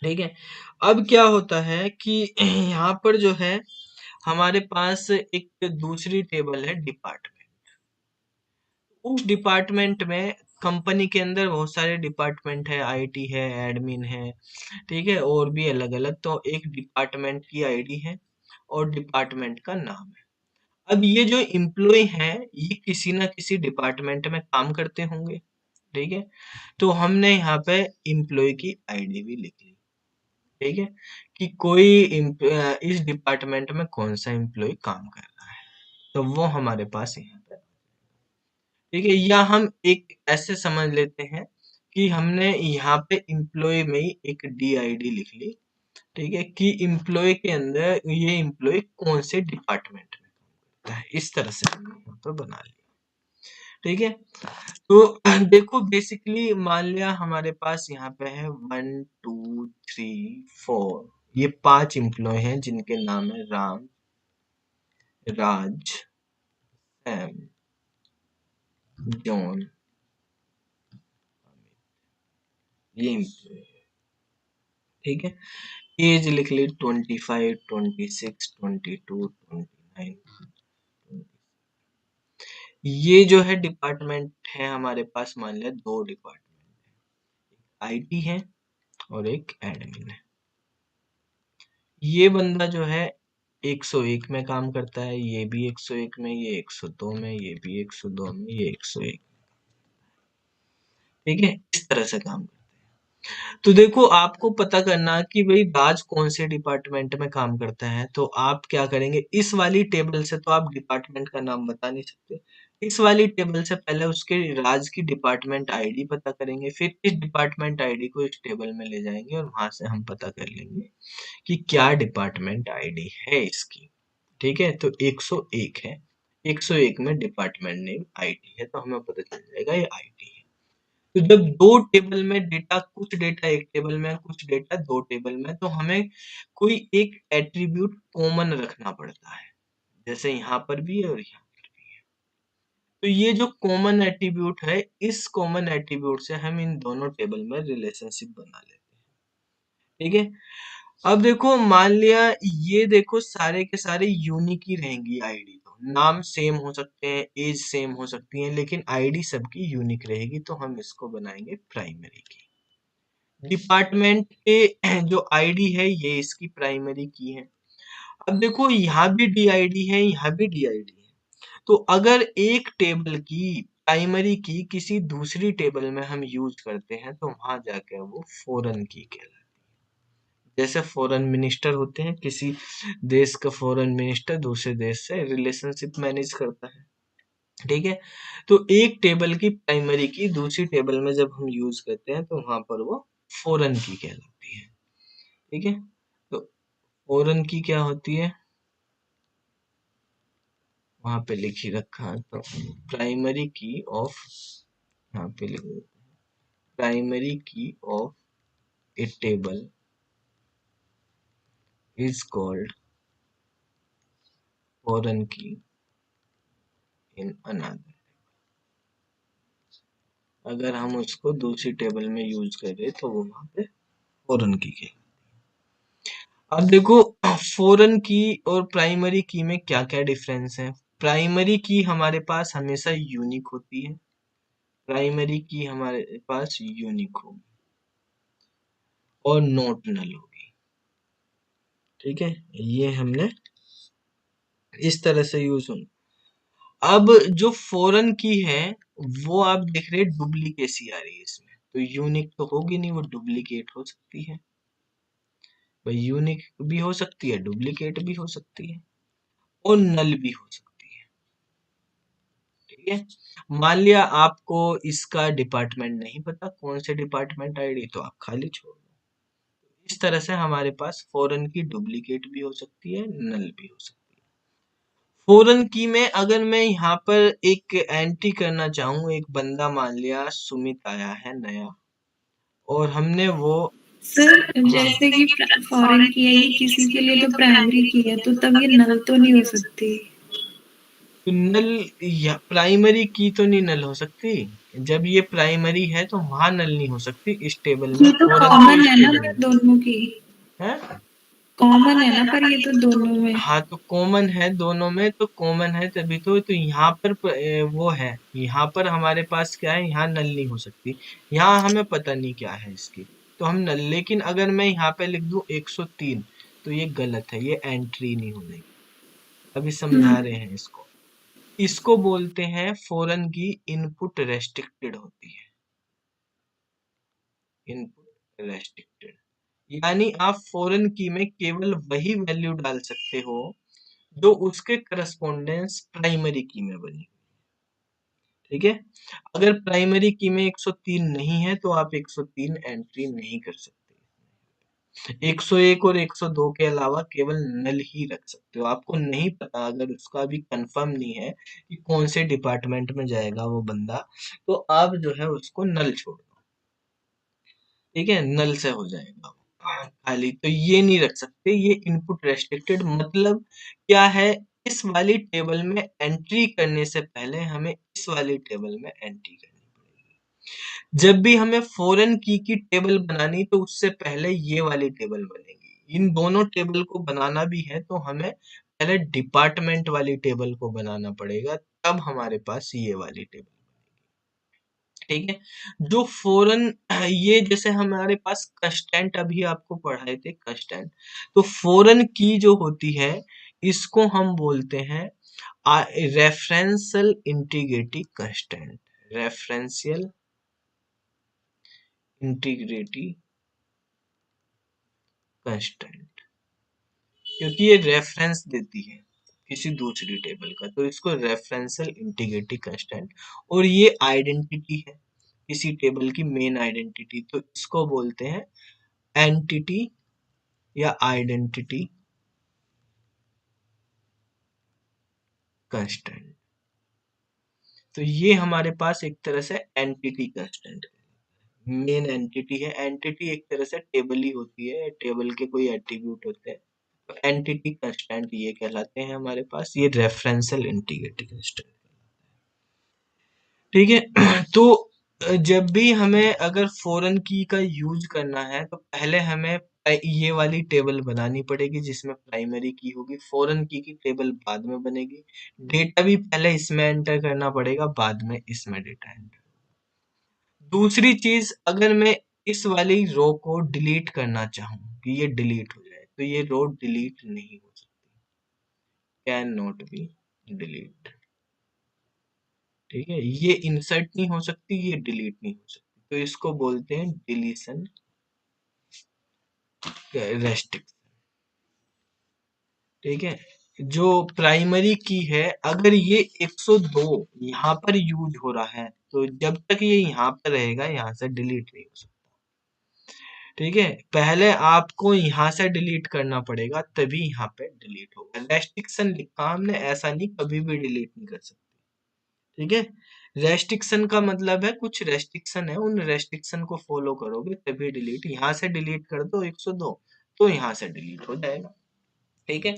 ठीक है, अब क्या होता है कि यहाँ पर जो है हमारे पास एक दूसरी टेबल है डिपार्टमेंट। उस डिपार्टमेंट में कंपनी के अंदर बहुत सारे डिपार्टमेंट है, आईटी है, एडमिन है, ठीक है, और भी अलग अलग। तो एक डिपार्टमेंट की आईडी है और डिपार्टमेंट का नाम है। अब ये जो एम्प्लॉय हैं ये किसी ना किसी डिपार्टमेंट में काम करते होंगे। ठीक है, तो हमने यहाँ पे एम्प्लॉय की आईडी भी लिख ली। ठीक है, कि कोई इस डिपार्टमेंट में कौन सा एम्प्लॉय काम कर रहा है, तो वो हमारे पास यहाँ पे। ठीक है, या हम एक ऐसे समझ लेते हैं कि हमने यहाँ पे एम्प्लॉय में ही एक DID लिख ली। ठीक है, कि एम्प्लॉय के अंदर ये एम्प्लॉय कौन से डिपार्टमेंट में होता है, इस तरह से हमने यहाँ पर बना लिया। ठीक है, तो देखो बेसिकली मान लिया हमारे पास यहाँ पे है 1 2 3 4, ये 5 एम्प्लॉय हैं जिनके नाम है राम, राज, सैम, जॉन, ये employee है। ठीक है, एज लिख ली 25 26 22 29। ये जो है डिपार्टमेंट है हमारे पास, मान लिया दो डिपार्टमेंट, आईटी है और एक एडमिन है। ये बंदा जो है 101 में काम करता है, ये भी 101 में, ये 102 में, ये भी 102 में, ये 101। ठीक है, इस तरह से काम करता है। तो देखो आपको पता करना कि भाई राज कौन से डिपार्टमेंट में काम करता है, तो आप क्या करेंगे, इस वाली टेबल से तो आप डिपार्टमेंट का नाम बता नहीं सकते, इस वाली टेबल से पहले उसके राज की डिपार्टमेंट आईडी पता करेंगे, फिर इस डिपार्टमेंट आईडी को इस टेबल में ले जाएंगे और वहां से हम पता कर लेंगे कि क्या डिपार्टमेंट आईडी है इसकी। ठीक है, तो 101 है, 101 में डिपार्टमेंट नेम आईटी है, तो हमें पता चल जाएगा ये आईटी है। तो जब दो टेबल में डेटा, कुछ डेटा एक टेबल में, कुछ डेटा दो टेबल में, तो हमें कोई एक एट्रीब्यूट कॉमन रखना पड़ता है, जैसे यहाँ पर भी है और यहाँ पर भी है। तो ये जो कॉमन एट्रीब्यूट है, इस कॉमन एट्रीब्यूट से हम इन दोनों टेबल में रिलेशनशिप बना लेते हैं। ठीक है, अब देखो मान लिया ये देखो सारे के सारे यूनिक ही रहेंगी आईडी, तो नाम सेम हो सकते हैं, एज सेम हो सकती है, लेकिन आईडी सबकी यूनिक रहेगी, तो हम इसको बनाएंगे प्राइमरी की। डिपार्टमेंट के जो आईडी है ये इसकी प्राइमरी की है। अब देखो यहाँ भी डीआईडी है, यहाँ भी डीआईडी है, तो अगर एक टेबल की प्राइमरी की किसी दूसरी टेबल में हम यूज करते हैं तो वहां जाकर वो फॉरेन की कहलाती है। जैसे फॉरेन मिनिस्टर होते हैं, किसी देश का फॉरेन मिनिस्टर दूसरे देश से रिलेशनशिप मैनेज करता है। ठीक है, तो एक टेबल की प्राइमरी की दूसरी टेबल में जब हम यूज करते हैं तो वहां पर वो फॉरेन की कहलाती है। ठीक है, तो फॉरेन की क्या होती है, वहां पे लिख ही रखा है, तो प्राइमरी की ऑफ, यहाँ पे लिख, प्राइमरी की of A table is called foreign की इन अनदर। अगर हम उसको दूसरी टेबल में यूज करें तो वो वहां पे फॉरेन की है। अब देखो फॉरेन की और प्राइमरी की में क्या क्या डिफरेंस है। प्राइमरी की हमारे पास हमेशा यूनिक होती है, प्राइमरी की हमारे पास यूनिक होगी और नॉट नल होगी। ठीक है, ये हमने इस तरह से यूज होंगे। अब जो फॉरेन की है वो आप देख रहे हैं डुप्लीकेसी आ रही है इसमें, तो यूनिक तो होगी नहीं, वो डुप्लीकेट हो सकती है। भाई यूनिक भी हो सकती है, डुप्लीकेट भी हो सकती है और नल भी हो सकती है। ठीक है, मान लिया आपको इसका डिपार्टमेंट नहीं पता, कौन से डिपार्टमेंट आईडी, तो आप खाली छोड़ दो। इस तरह से हमारे पास फॉरेन की डुप्लीकेट भी हो सकती है, नल भी हो सकती है। फॉरेन की में अगर मैं यहाँ पर एक एंट्री करना चाहूँ, एक बंदा मान लिया सुमित आया है नया, और हमने वो, सर हाँ, जैसे कि फॉरेन की है, ये किसी के लिए तो प्राइमरी की है, तो तब ये नल तो नहीं हो सकती। तो नल, या प्राइमरी की तो नहीं नल हो सकती, जब ये प्राइमरी है तो वहां नल नहीं हो सकती इस टेबल में, ये तो फॉरेन तो कॉमन इस है ना टेबल फिर में दोनों की, है। कॉमन है ना पर ये तो दोनों में। हाँ, तो कॉमन है दोनों में, तो कॉमन है तभी तो यहाँ पर वो है, यहाँ पर हमारे पास क्या है, यहाँ नल नहीं हो सकती, यहाँ हमें पता नहीं क्या है इसकी, तो हम नल, लेकिन अगर मैं यहाँ पे लिख दूं 103 तो ये गलत है, ये एंट्री नहीं होने की। अभी समझा रहे हैं इसको। इसको बोलते हैं फॉरेन की इनपुट रेस्ट्रिक्टेड होती है, इनपुट रेस्ट्रिक्टेड, यानी आप फॉरेन की में केवल वही वैल्यू डाल सकते हो जो उसके करस्पोंडेंस प्राइमरी की में बनी। ठीक है, अगर प्राइमरी की में 103 नहीं है तो आप 103 एंट्री नहीं कर सकते। 101 और 102 के अलावा केवल नल ही रख सकते हो। आपको नहीं पता, अगर उसका भी कंफर्म नहीं है कि कौन से डिपार्टमेंट में जाएगा वो बंदा, तो आप जो है उसको नल छोड़ दो। ठीक है, नल से हो जाएगा वो खाली, तो ये नहीं रख सकते, ये इनपुट रेस्ट्रिक्टेड मतलब क्या है, इस वाली टेबल में एंट्री करने से पहले हमें इस वाली टेबल में एंट्री करनी पड़ेगी। जब भी हमें फॉरेन की टेबल बनानी तो उससे पहले ये वाली टेबल बनेगी। इन दोनों टेबल को बनाना भी है तो हमें पहले डिपार्टमेंट वाली टेबल को बनाना पड़ेगा, तब हमारे पास ये वाली टेबल। ठीक है, जो फॉरेन, ये जैसे हमारे पास कंस्टेंट अभी आपको पढ़ाए थे कंस्टेंट, तो फॉरेन की जो होती है इसको हम बोलते हैं referential integrity constant, referential integrity constant, क्योंकि ये रेफरेंस देती है किसी दूसरी टेबल का, तो इसको रेफरेंशियल इंटीग्रिटी कंस्टेंट, और ये आइडेंटिटी है किसी टेबल की मेन आइडेंटिटी, तो इसको बोलते हैं एंटिटी या आइडेंटिटी कंस्टेंट। तो ये हमारे पास एक तरह से एंटिटी कंस्टेंट है। मेन एंटिटी है। एंटिटी एक तरह से टेबल ही होती है, टेबल के कोई एट्रीब्यूट होते हैं। तो एंटिटी कंस्टेंट ये कहलाते हैं हमारे पास, ये रेफरेंशियल इंटीग्रिटी कंस्टेंट। ठीक है। तो जब भी हमें अगर फॉरेन की का यूज करना है तो पहले हमें ये वाली टेबल बनानी पड़ेगी जिसमें प्राइमरी की होगी, फॉरेन की टेबल बाद में बनेगी। डेटा भी पहले इसमें एंटर करना पड़ेगा, बाद में इसमें डेटा एंटर। दूसरी चीज, अगर मैं इस वाली रो को डिलीट करना चाहूँ कि ये डिलीट हो जाए, तो ये रो डिलीट नहीं हो सकती, कैन नॉट बी डिलीट। ठीक है, ये इंसर्ट नहीं हो सकती, ये डिलीट नहीं हो सकती, तो इसको बोलते हैं डिलीशन रेस्ट्रिक्शन। ठीक है, जो प्राइमरी की है, अगर ये 102 यहाँ पर यूज हो रहा है तो जब तक ये यहाँ पर रहेगा यहाँ से डिलीट नहीं हो सकता। ठीक है, पहले आपको यहाँ से डिलीट करना पड़ेगा तभी यहाँ पे डिलीट होगा। रेस्ट्रिक्शन लिखा हमने, ऐसा नहीं कभी भी डिलीट नहीं कर सकते। ठीक है, रेस्ट्रिक्शन का मतलब है कुछ रेस्ट्रिक्शन है, उन रेस्ट्रिक्शन को फॉलो करोगे तभी डिलीट। यहाँ से डिलीट कर दो 102 तो यहाँ से डिलीट हो जाएगा। ठीक है,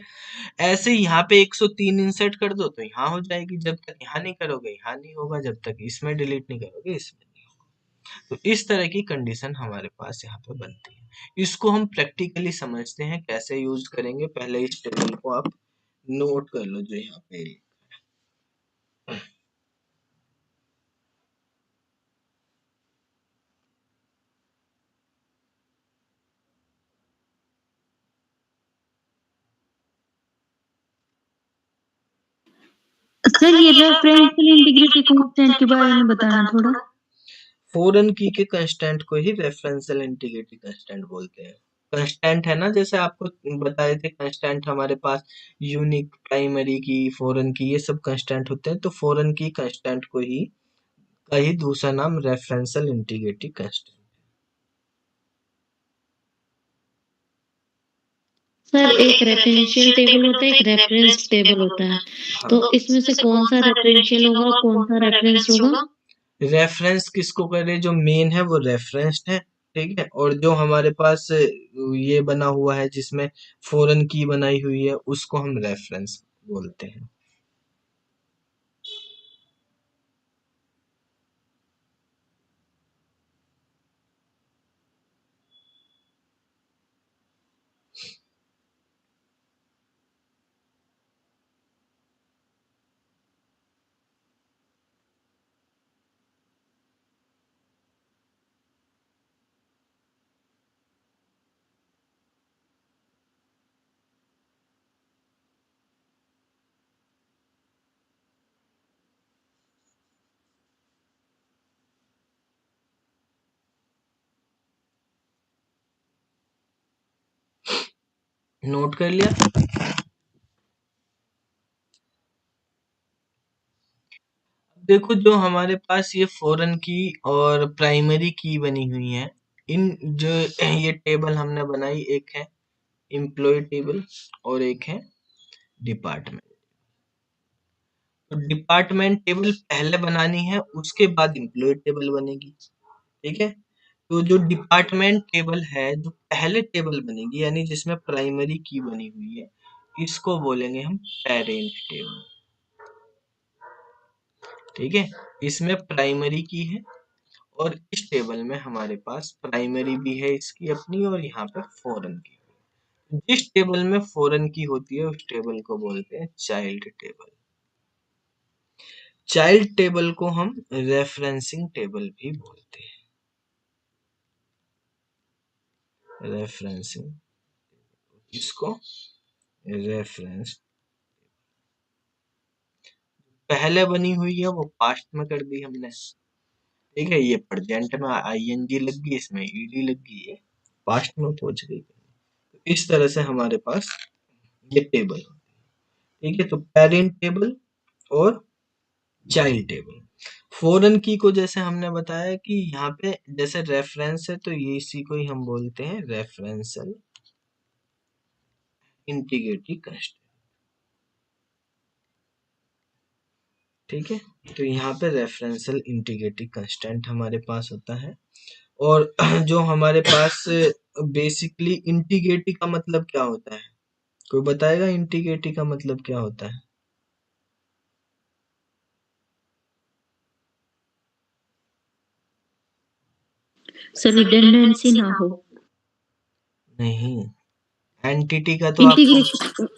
ऐसे यहाँ पे 103 इंसर्ट कर दो तो यहाँ हो जाएगी, जब तक यहाँ नहीं करोगे यहाँ नहीं होगा, जब तक इसमें डिलीट नहीं करोगे इसमें नहीं होगा। तो इस तरह की कंडीशन हमारे पास यहाँ पे बनती है। इसको हम प्रैक्टिकली समझते हैं कैसे यूज करेंगे। पहले इस टेबल को आप नोट कर लो जो यहाँ पे। सर ये रेफरेंशियल इंटीग्रिटी कांस्टेंट के बारे में बताना थोड़ा। फॉरेन की के कंस्टेंट को ही रेफरेंशियल इंटीग्रिटी कंस्टेंट बोलते हैं। कंस्टेंट है ना, जैसे आपको बताए थे कंस्टेंट हमारे पास यूनिक, प्राइमरी की, फॉरेन की, ये सब कंस्टेंट होते हैं। तो फॉरेन की कंस्टेंट को ही का ही दूसरा नाम रेफरेंशियल इंटीग्रिटी कंस्टेंट। सर एक रेफरेंशियल टेबल होता है, एक रेफरेंस टेबल होता है, हाँ, तो इसमें से कौन सा रेफरेंशियल होगा, कौन सा रेफरेंस होगा? रेफरेंस किसको करे, जो मेन है वो रेफरेंस्ड है। ठीक है, और जो हमारे पास ये बना हुआ है जिसमें फॉरेन की बनाई हुई है उसको हम रेफरेंस बोलते हैं। नोट कर लिया। देखो, जो हमारे पास ये फॉरेन की और प्राइमरी की बनी हुई है, इन जो ये टेबल हमने बनाई, एक है एम्प्लॉय टेबल और एक है डिपार्टमेंट। तो डिपार्टमेंट टेबल पहले बनानी है, उसके बाद एम्प्लॉय टेबल बनेगी। ठीक है, तो जो डिपार्टमेंट टेबल है, जो पहले टेबल बनेगी यानी जिसमें प्राइमरी की बनी हुई है, इसको बोलेंगे हम पेरेंट टेबल। ठीक है, इसमें प्राइमरी की है और इस टेबल में हमारे पास प्राइमरी भी है इसकी अपनी, और यहाँ पे फॉरेन की। जिस टेबल में फॉरेन की होती है उस टेबल को बोलते हैं चाइल्ड टेबल। चाइल्ड टेबल को हम रेफरेंसिंग टेबल भी बोलते हैं। रेफरेंसिंग, इसको रेफरेंस, पहले बनी हुई है वो पास्ट में कर दी हमने। ठीक है, ये प्रेजेंट में आईएनजी लग गई, इसमें ईडी लग गई है, पास्ट में पहुंच गई। तो इस तरह से हमारे पास ये टेबल। ठीक है, तो पेरेंट टेबल और चाइल्ड टेबल। फॉरेन की को जैसे हमने बताया कि यहाँ पे जैसे रेफरेंस है तो ये इसी को ही हम बोलते हैं रेफरेंशियल इंटीग्रिटी कंस्टेंट। ठीक है, तो यहाँ पे रेफरेंशियल इंटीग्रिटी कंस्टेंट हमारे पास होता है। और जो हमारे पास बेसिकली इंटीग्रिटी का मतलब क्या होता है? कोई बताएगा इंटीग्रिटी का मतलब क्या होता है? सर रिडंडेंसी ना हो। नहीं, एंटिटी का तो आपको इंटीग्रेशन।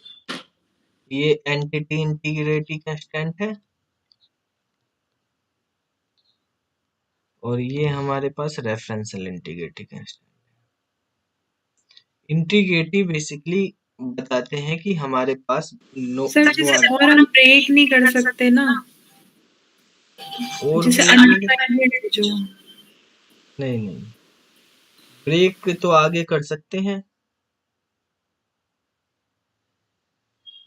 ये एंटिटी इंटीग्रिटी कंस्टेंट है, और ये हमारे पास referential integrity constant. Integrity basically बताते हैं कि हमारे पास नो सर वो जैसे और हम ब्रेक नहीं कर सकते ना, और जैसे ब्रेक अनडिवाइडेड जो। नहीं नहीं, ब्रेक तो आगे कर सकते हैं।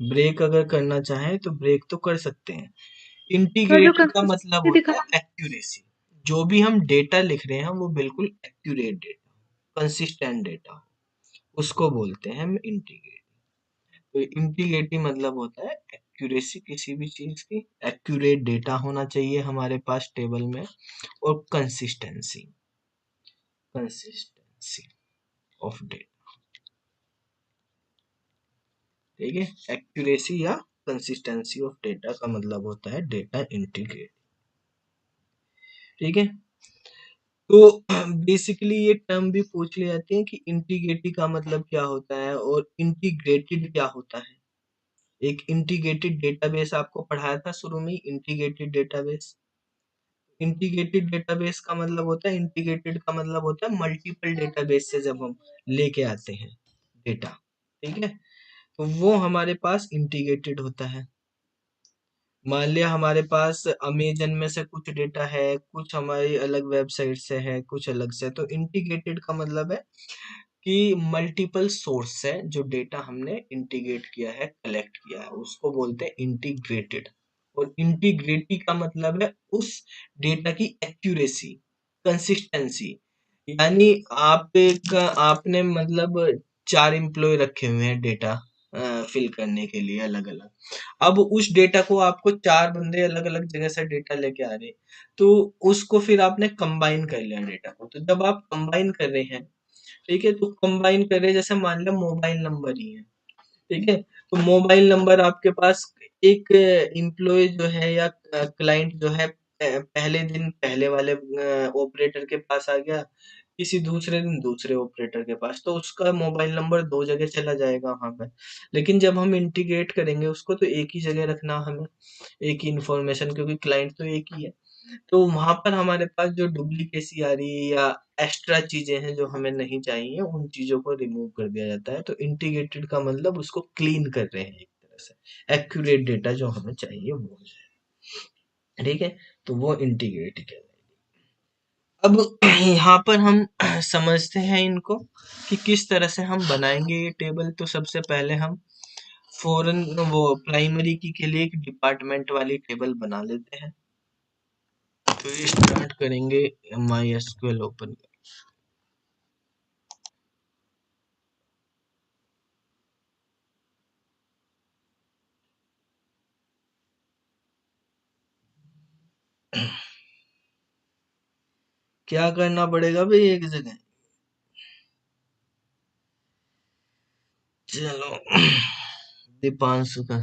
ब्रेक अगर करना चाहें तो ब्रेक तो कर सकते हैं। सर जो इंटीग्रिटी का मतलब कंसिस्टेंसी होता दिखा। है एक्यूरेसी। जो भी हम डेटा लिख रहे हैं वो बिल्कुल एक्यूरेट डेटा, कंसिस्टेंट डेटा, उसको बोलते हैं हम इंटीग्रिटी। तो इंटीग्रिटी मतलब होता है एक्यूरेसी किसी भी चीज की, एक्यूरेट डेटा होना चाहिए हमारे पास टेबल में, और कंसिस्टेंसी, कंसिस्टेंसी ऑफ डेटा। ठीक है, एक्यूरेसी या कंसिस्टेंसी ऑफ डेटा का मतलब होता है डेटा इंटीग्रेट। ठीक है, तो बेसिकली ये टर्म भी पूछ ली जाती है कि इंटीग्रिटी का मतलब क्या होता है और इंटीग्रेटेड क्या होता है। एक इंटीग्रेटेड डेटाबेस आपको पढ़ाया था शुरू में, इंटीग्रेटेड डेटाबेस। इंटीग्रेटेड डेटाबेस का मतलब होता है, इंटीग्रेटेड का मतलब होता है मल्टीपल डेटाबेस से जब हम लेके आते हैं डेटा। ठीक है, तो वो हमारे पास इंटीग्रेटेड होता है। मान लिया हमारे पास अमेजन में से कुछ डेटा है, कुछ हमारी अलग वेबसाइट से है, कुछ अलग से, तो इंटीग्रेटेड का मतलब है कि मल्टीपल सोर्स से जो डेटा हमने इंटीग्रेट किया है, कलेक्ट किया है, उसको बोलते हैं इंटीग्रेटेड। और इंटीग्रिटी का मतलब है उस डेटा की एक्यूरेसी, कंसिस्टेंसी। यानी आप एक आपने मतलब 4 एम्प्लॉय रखे हुए हैं डेटा फिल करने के लिए अलग अलग। अब उस डेटा को आपको 4 बंदे अलग अलग जगह से डेटा लेके आ रहे हैं, तो उसको फिर आपने कंबाइन कर लिया डेटा को। तो जब आप कंबाइन कर रहे हैं, ठीक है, तो कंबाइन कर रहे हैं, जैसे मान लिया मोबाइल नंबर ही है, ठीक है, तो मोबाइल नंबर आपके पास एक एम्प्लॉय जो है या क्लाइंट जो है पहले दिन पहले वाले ऑपरेटर के पास आ गया, किसी दूसरे दिन दूसरे ऑपरेटर के पास, तो उसका मोबाइल नंबर 2 जगह चला जाएगा वहां पे। लेकिन जब हम इंटीग्रेट करेंगे उसको तो एक ही जगह रखना हमें, एक ही इंफॉर्मेशन, क्योंकि क्लाइंट तो एक ही है। तो वहां पर हमारे पास जो डुप्लीकेसी आ रही है या एक्स्ट्रा चीजें हैं जो हमें नहीं चाहिए, उन चीजों को रिमूव कर दिया जाता है। तो इंटीग्रेटेड का मतलब उसको क्लीन कर रहे हैं एक तरह से, एक्यूरेट डेटा जो हमें चाहिए वो हो जाए। ठीक है, तो वो इंटीग्रेटेड है। अब यहाँ पर हम समझते हैं इनको कि किस तरह से हम बनाएंगे ये टेबल। तो सबसे पहले हम फॉरन वो प्राइमरी की के लिए एक डिपार्टमेंट वाली टेबल बना लेते हैं। तो ये स्टार्ट करेंगे माई एसक्यूएल ओपन। क्या करना पड़ेगा भाई एक जगह? चलो दीपांशु का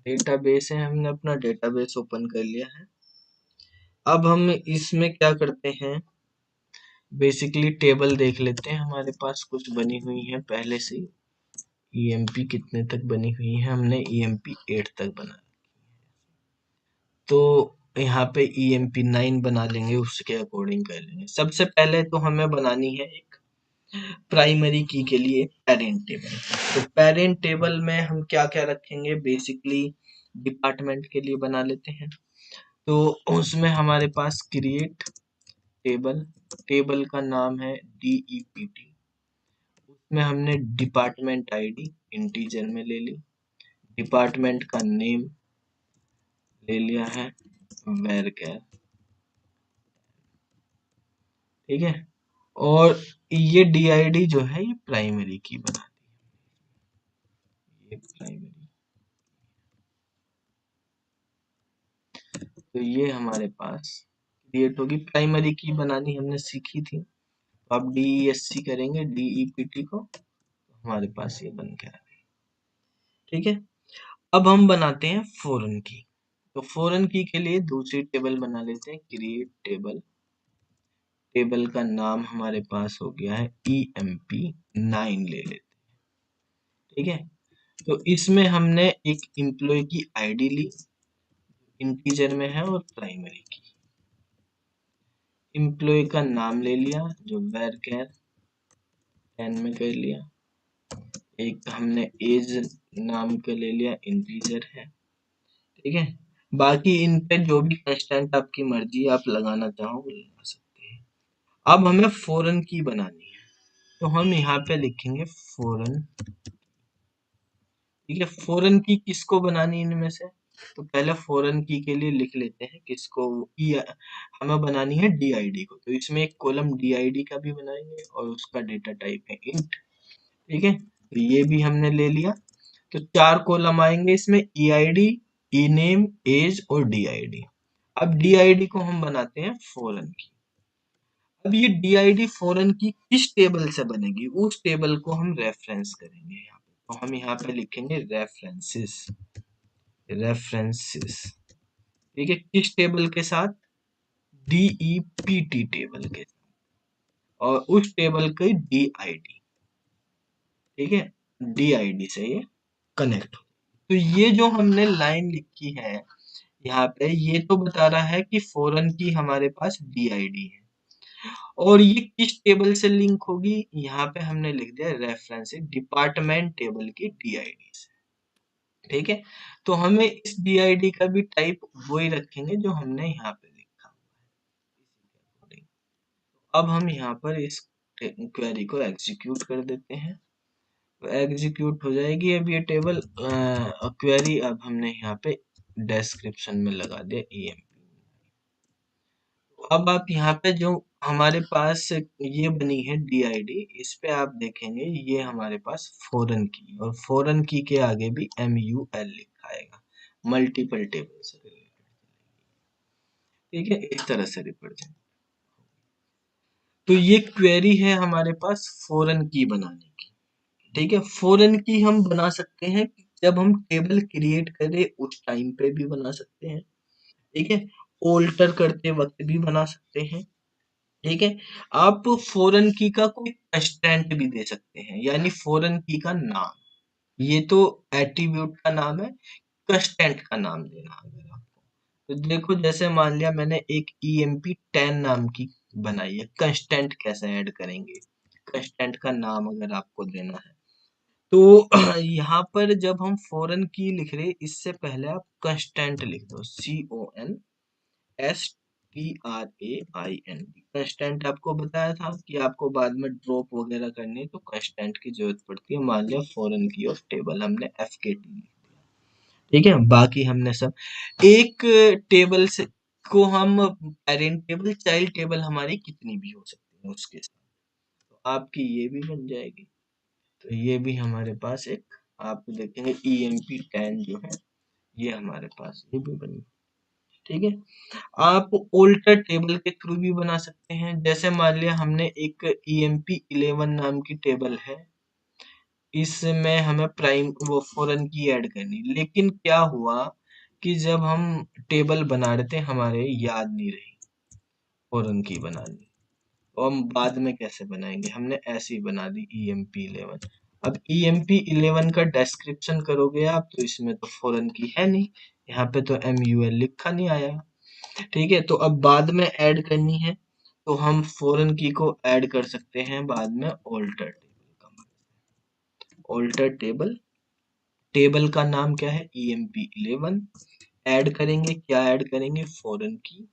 डेटाबेस है, हमने अपना डेटाबेस ओपन कर लिया है। अब हम इसमें क्या करते हैं, बेसिकली टेबल देख लेते हैं, हमारे पास कुछ बनी हुई है पहले से। ईएमपी कितने तक बनी हुई है? हमने ईएमपी 8 तक बना, तो यहाँ पे ईएमपी 9 बना लेंगे, उसके अकॉर्डिंग कर लेंगे। सबसे पहले तो हमें बनानी है एक प्राइमरी की के लिए पेरेंट टेबल। तो पेरेंट टेबल में हम क्या क्या रखेंगे, बेसिकली डिपार्टमेंट के लिए बना लेते हैं। तो उसमें हमारे पास क्रिएट टेबल, टेबल का नाम है DEPT। उसमें हमने डिपार्टमेंट आईडी इंटीजर में ले ली, डिपार्टमेंट का नेम ले लिया है varchar, ठीक है। और ये did जो है ये प्राइमरी की बना दी, ये प्राइमरी, तो ये हमारे पास क्रिएट होगी। प्राइमरी की बनानी हमने सीखी थी, तो आप DESC करेंगे DEPT को, हमारे पास ये बन गया, ठीक है। अब हम बनाते हैं फॉरेन की। तो फॉरेन की के लिए दूसरी टेबल बना लेते हैं, क्रिएट टेबल। टेबल का नाम हमारे पास हो गया है EMP9 ले लेते हैं, ठीक है। तो इसमें हमने एक एम्प्लॉय की आईडी ली, इंटीजर में है, और प्राइमरी की। एम्प्लॉय का नाम ले लिया जो varchar 10 में कर लिया। एक हमने एज नाम का ले लिया, इंटीजर है, ठीक है। बाकी इन पे जो भी कंस्टेंट आपकी मर्जी आप लगाना चाहो वो लगा सकते हैं। अब हमें फॉरेन की बनानी है, तो हम यहाँ पे लिखेंगे फॉरेन, ठीक है। फॉरेन की किसको बनानी है इनमें से, तो पहले फॉरेन की के लिए लिख लेते हैं किसको, हमें बनानी है DID को, तो इसमें एक कॉलम DID का भी बनाएंगे और उसका डेटा टाइप है इंट, ठीक है। तो ये भी हमने ले लिया, तो 4 कॉलम आएंगे इसमें, EID, ENAME, एज और DID। अब DID को हम बनाते हैं फॉरेन की। अब ये DID फॉरेन की किस टेबल से बनेगी, उस टेबल को हम रेफरेंस करेंगे यहाँ पे, तो हम यहाँ पे लिखेंगे रेफरेंसेस, रेफरेंसेस, ठीक है। किस टेबल के साथ, DEPT टेबल के साथ, और उस टेबल की DID, ठीक है, DID से ये कनेक्ट हो। तो ये जो हमने लाइन लिखी है यहाँ पे, ये तो बता रहा है कि फॉरेन की हमारे पास DID है, और ये किस टेबल से लिंक होगी, यहाँ पे हमने लिख दिया रेफरेंस डिपार्टमेंट टेबल की DID से, ठीक है। तो हमें इस DID का भी टाइप वही रखेंगे जो हमने यहाँ पे लिखा हुआ है। अब हम यहाँ पर इस क्वेरी को एग्जीक्यूट कर देते हैं, तो एग्जीक्यूट हो जाएगी अब ये टेबल क्वेरी। अब हमने यहाँ पे डिस्क्रिप्शन में लगा दिया EMP। अब आप यहाँ पे जो हमारे पास ये बनी है DID, इस पे आप देखेंगे ये हमारे पास फॉरेन की, और फॉरेन की के आगे भी MUL लिखा आएगा, मल्टीपल टेबल से रिलेटेड, ठीक है, इस तरह से रिप्रेजेंट। तो ये क्वेरी है हमारे पास फॉरेन की बनाने की, ठीक है। फॉरेन की हम बना सकते हैं जब हम टेबल क्रिएट करें उस टाइम पे भी बना सकते हैं, ठीक है। ऑल्टर करते वक्त भी बना सकते हैं, ठीक है। आप फॉरेन की का कोई कंस्ट्रेंट भी दे सकते हैं, यानी फॉरेन की का नाम, ये तो एट्रीब्यूट का नाम है, कंस्ट्रेंट का नाम देना अगर आपको, तो देखो जैसे मान लिया मैंने एक EMP10 नाम की बनाई है, कंस्टेंट कैसे ऐड करेंगे, कंस्टेंट का नाम अगर आपको देना है, तो यहाँ पर जब हम फॉरेन की लिख रहे इससे पहले आप कंस्टेंट लिख दो, CONSTRAINT। कंस्टेंट आपको बताया था कि आपको बाद में ड्रॉप वगैरह करनी है तो कंस्टेंट की जरूरत पड़ती है। मान लिया फॉरेन की ऑफ टेबल हमने FKT, ठीक है। बाकी हमने सब एक टेबल से को हम पेरेंट टेबल, चाइल्ड टेबल हमारी कितनी भी हो सकती है उसके साथ, तो आपकी ये भी बन जाएगी। तो ये भी हमारे पास एक आप देखेंगे EMP10 जो है ये हमारे पास ये भी बनी, ठीक है। आप ऑल्टर टेबल के थ्रू भी बना सकते हैं, जैसे मान लिया हमने एक EMP11 नाम की टेबल है, इसमें हमें प्राइम वो फॉरेन की ऐड करनी, लेकिन क्या हुआ कि जब हम टेबल बना रहे थे हमारे याद नहीं रही फॉरेन की बनानी, तो हम बाद में कैसे बनाएंगे, हमने ऐसे ही बना दी EMP11। अब EMP11 का डिस्क्रिप्शन करोगे आप तो इसमें तो फॉरेन की है नहीं, यहाँ पे तो MUL लिखा नहीं आया, ठीक है। तो अब बाद में ऐड करनी है तो हम फॉरेन की को ऐड कर सकते हैं बाद में ऑल्टर टेबल का, ऑल्टर टेबल, टेबल का नाम क्या है EMP11, ऐड करेंगे, क्या ऐड करेंगे फॉरेन की,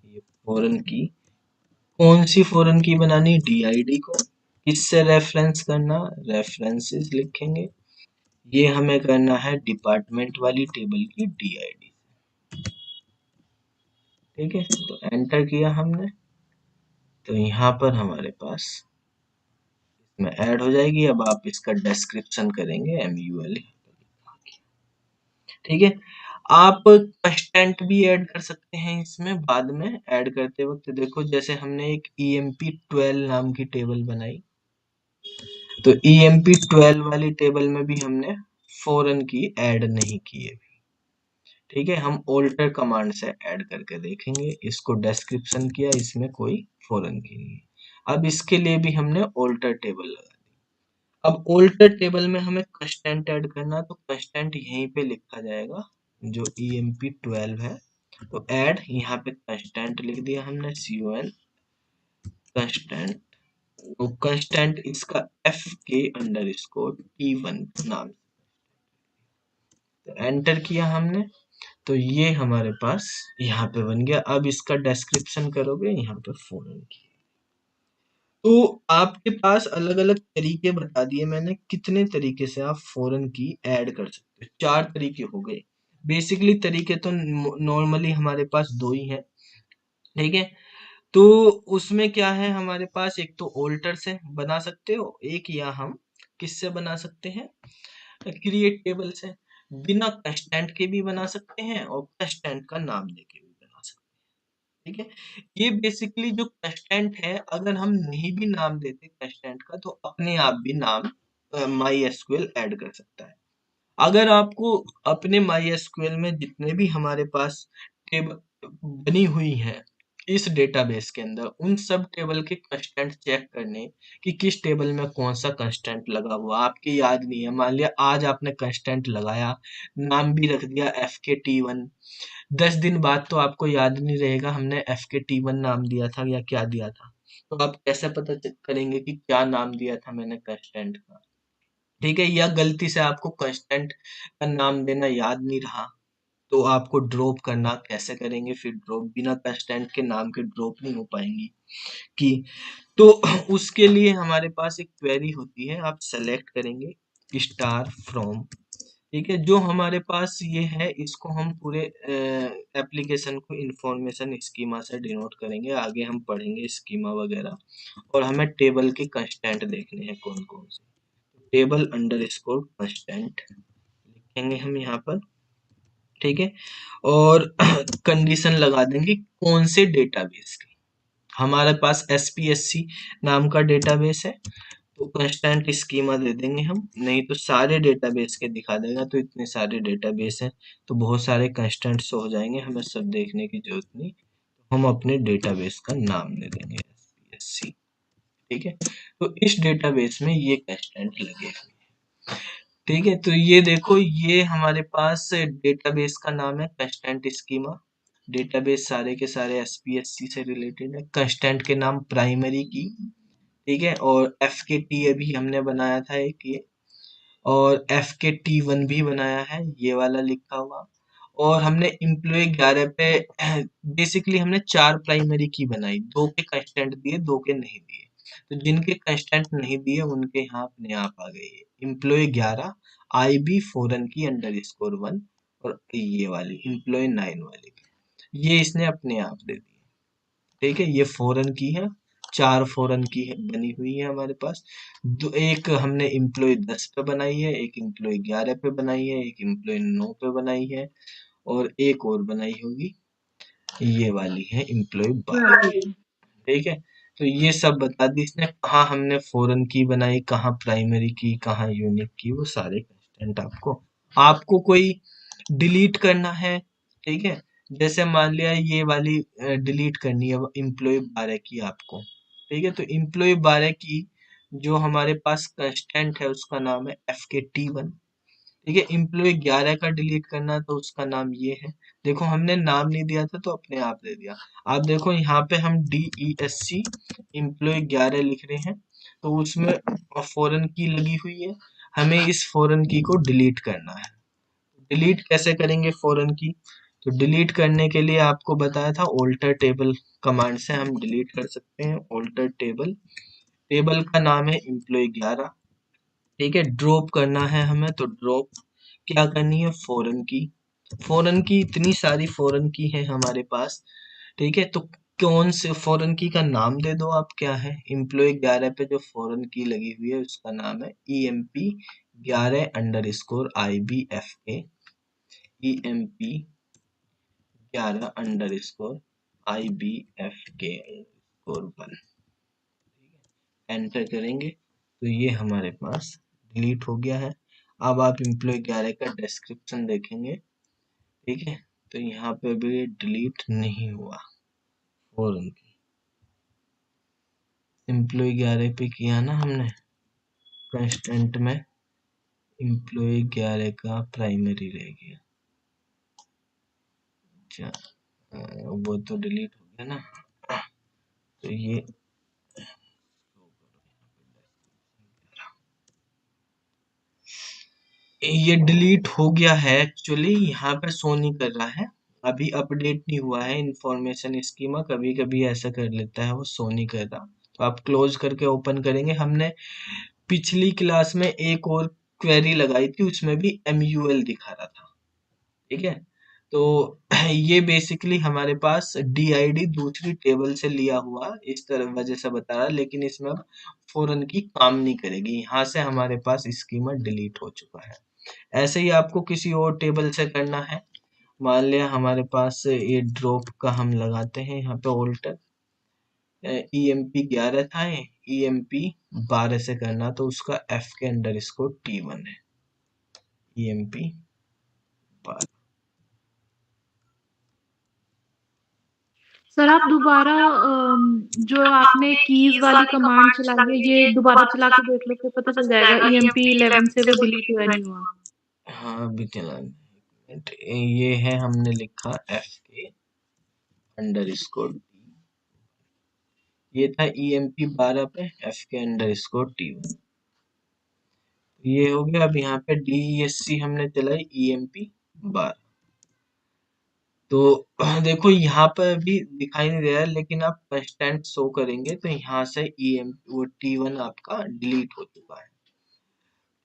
ये फॉरेन की, कौन सी फॉरेन की बनानी, DID को, किससे रेफरेंस करना, रेफरेंसेस लिखेंगे, ये हमें करना है डिपार्टमेंट वाली टेबल की DID। ठीक है, तो एंटर किया हमने, तो यहाँ पर हमारे पास इसमें ऐड हो जाएगी। अब आप इसका डिस्क्रिप्शन करेंगे MUL। ठीक है, आप कंस्टेंट भी ऐड कर सकते हैं इसमें बाद में ऐड करते वक्त। देखो जैसे हमने एक EMP12 नाम की टेबल बनाई, तो EMP12 वाली टेबल में भी हमने फॉरेन की ऐड नहीं की है। ठीक है, हम ऑल्टर कमांड से ऐड करके देखेंगे। इसको डिस्क्रिप्शन किया, इसमें कोई फॉरेन की नहीं है। अब इसके लिए भी हमने ऑल्टर टेबल लगा दी। अब ऑल्टर टेबल में हमें कंस्टेंट ऐड करना, तो कंस्टेंट यहीं पे लिखा जाएगा जो EMP12 है। तो ऐड, यहाँ पे कंस्टेंट लिख दिया हमने, CON कंस्टेंट। तो कंस्टेंट इसका FK_T1 नाम, तो एंटर किया हमने, तो ये हमारे पास यहाँ पे बन गया। अब इसका डिस्क्रिप्शन करोगे यहाँ पे फॉरेन की। तो आपके पास अलग अलग तरीके बता दिए मैंने, कितने तरीके से आप फॉरेन की ऐड कर सकते हो। 4 तरीके हो गए। बेसिकली तरीके तो नॉर्मली हमारे पास 2 ही हैं। ठीक है, तो उसमें क्या है हमारे पास, एक तो ऑल्टर से बना सकते हो, एक या हम किससे बना सकते हैं, क्रिएट टेबल से। बिना कंस्टेंट के भी बना सकते हैं और कंस्टेंट का नाम देके भी बना सकते हैं। ठीक है, ये बेसिकली जो कंस्टेंट है, अगर हम नहीं भी नाम देते कंस्टेंट का, तो अपने आप भी नाम MySQL ऐड कर सकता है। अगर आपको अपने MySQL में जितने भी हमारे पास टेबल बनी हुई है इस डेटाबेस के अंदर, उन सब टेबल के कंस्टेंट चेक करने कि किस टेबल में कौन सा कंस्टेंट लगा हुआ, आपकी याद नहीं है, मान लिया आज आपने कंस्टेंट लगाया, नाम भी रख दिया FK_T1, 10 दिन बाद तो आपको याद नहीं रहेगा हमने FK_T1 नाम दिया था या क्या दिया था। तो आप कैसे पता करेंगे कि क्या नाम दिया था मैंने कंस्टेंट का। ठीक है, या गलती से आपको कंस्टेंट का नाम देना याद नहीं रहा, तो आपको ड्रॉप करना कैसे करेंगे, फिर ड्रॉप बिना कंस्टेंट के नाम के ड्रॉप नहीं हो पाएंगी की। तो उसके लिए हमारे पास एक क्वेरी होती है, आप सेलेक्ट करेंगे स्टार फ्रॉम। ठीक है, जो हमारे पास ये है, इसको हम पूरे एप्लीकेशन को इंफॉर्मेशन स्कीमा से डिनोट करेंगे। आगे हम पढ़ेंगे स्कीमा वगैरह, और हमें टेबल के कंस्टेंट देखने हैं कौन कौन से। टेबल अंडरस्कोर कंस्टेंट लिखेंगे हम यहाँ पर। ठीक है, और कंडीशन लगा देंगे कौन से डेटाबेस की। हमारे पास SPSC नाम का डेटाबेस है, तो कंस्टेंट स्कीमा दे देंगे हम, नहीं तो सारे डेटाबेस के दिखा देगा। तो इतने सारे डेटाबेस हैं, तो बहुत सारे कंस्टेंट्स हो जाएंगे, हमें सब देखने की जरूरत नहीं। तो हम अपने डेटाबेस का नाम दे देंगे SPSC। ठीक है, तो इस डेटाबेस में ये कंस्टेंट लगे हुए। ठीक है, तो ये देखो, ये हमारे पास डेटाबेस का नाम है कंस्टेंट स्कीमा। डेटाबेस सारे के सारे SPSC से रिलेटेड है। कंस्टेंट के नाम प्राइमरी की। ठीक है, और FK_T अभी हमने बनाया था एक ये, और FK_T1 भी बनाया है, ये वाला लिखा हुआ। और हमने एम्प्लॉय 11 पे बेसिकली हमने 4 प्राइमरी की बनाई, 2 के कंस्टेंट दिए, 2 के नहीं दिए। तो जिनके कंस्टेंट नहीं दिए उनके यहाँ अपने आप आ गए एम्प्लॉय 11, IB फॉरेन की _1, और ये वाली एम्प्लॉय 9 वाली, ये इसने अपने आप दे दी। ठीक है, ये फॉरेन की है, 4 फॉरेन की है, बनी हुई है हमारे पास। एक हमने एम्प्लॉय 10 पे बनाई है, एक एम्प्लॉय 11 पे बनाई है, एक एम्प्लॉय 9 पे बनाई है, और एक और बनाई होगी, ये वाली है एम्प्लॉय 12। ठीक है, तो ये सब बता दी इसने, कहाँ हमने फॉरेन की बनाई, कहाँ प्राइमरी की, कहाँ यूनिक की, वो सारे कंस्टेंट आपको आपको कोई डिलीट करना है। ठीक है, जैसे मान लिया ये वाली डिलीट करनी है एम्प्लॉय 12 की आपको। ठीक है, तो एम्प्लॉय 12 की जो हमारे पास कंस्टेंट है उसका नाम है FK_T1। ठीक है, एम्प्लॉय 11 का डिलीट करना है, तो उसका नाम ये है। देखो हमने नाम नहीं दिया था तो अपने आप दे दिया। आप देखो यहाँ पे हम DESC एम्प्लॉय 11 लिख रहे हैं, तो उसमें फॉरेन की लगी हुई है, हमें इस फॉरेन की को डिलीट करना है। डिलीट कैसे करेंगे फॉरेन की, तो डिलीट करने के लिए आपको बताया था ऑल्टर टेबल कमांड से हम डिलीट कर सकते हैं। ऑल्टर टेबल, टेबल का नाम है एम्प्लॉय 11। ठीक है। ड्रॉप करना है हमें, तो ड्रॉप क्या करनी है, फॉरेन की। फॉरेन की इतनी सारी फॉरेन की है हमारे पास, ठीक है। तो कौन से फॉरेन की का नाम दे दो आप, क्या है, एम्प्लॉय 11 पे जो फॉरेन की लगी हुई है उसका नाम है EMP 11_IBFK, EMP 11_IBFK_1। Enter करेंगे तो ये हमारे पास डिलीट हो गया है। अब आप एम्प्लॉय 11 का डिस्क्रिप्शन देखेंगे, ठीक है, तो यहाँ पे भी डिलीट नहीं हुआ फॉरेन की। एम्प्लॉय 11 पे किया ना हमने, कंस्टेंट में एम्प्लॉय 11 का प्राइमरी रह गया। अच्छा, वो तो डिलीट हो गया ना, तो ये डिलीट हो गया है एक्चुअली, यहाँ पे शो नहीं कर रहा है, अभी अपडेट नहीं हुआ है इंफॉर्मेशन स्कीमा, कभी कभी ऐसा कर लेता है, वो शो नहीं कर रहा। तो आप क्लोज करके ओपन करेंगे। हमने पिछली क्लास में एक और क्वेरी लगाई थी, उसमें भी MUL दिखा रहा था, ठीक है। तो ये बेसिकली हमारे पास DID दूसरी टेबल से लिया हुआ इस तरह वजह से बता रहा, लेकिन इसमें अब फॉरन की काम नहीं करेगी, यहाँ से हमारे पास स्कीमा डिलीट हो चुका है। ऐसे ही आपको किसी और टेबल से करना है, मान लिया हमारे पास ये ड्रॉप का हम लगाते हैं यहाँ पे ऑल्टर, EMP 11 था, ये EMP 12 से करना, तो उसका FK_T1 है, EMP 12। सर आप दोबारा जो आपने कीज वाली कमांड चलाई है ये दोबारा चला के देख लो, फिर पता चल जाएगा EMP 11 से वो डिलीट हुआ नहीं हुआ। हाँ अभी चला, ये है हमने लिखा FK_T, ये था EMP 12 पे FK_T1, ये हो गया। अब यहाँ पे DESC हमने चलाई EMP 12, तो देखो यहाँ पर भी दिखाई नहीं दे रहा है, लेकिन आप कंस्टेंट शो करेंगे तो यहाँ से वो T1 आपका डिलीट हो चुका है,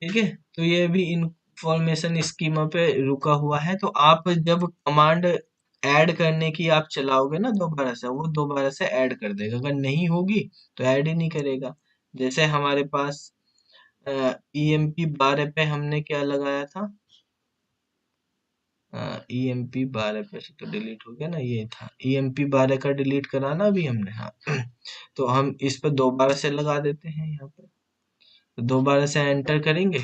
ठीक है। तो ये भी इंफॉर्मेशन स्कीमा पे रुका हुआ है, तो आप जब कमांड ऐड करने की आप चलाओगे ना दोबारा से, वो दोबारा से ऐड कर देगा, अगर नहीं होगी तो ऐड ही नहीं करेगा। जैसे हमारे पास EMP 12 पे हमने क्या लगाया था, EMP 12 पे से तो डिलीट हो गया ना, ये था EMP 12 का डिलीट करा ना अभी हमने, हाँ। तो हम इस पर दोबारा से लगा देते हैं यहाँ पे, तो दोबारा से एंटर करेंगे,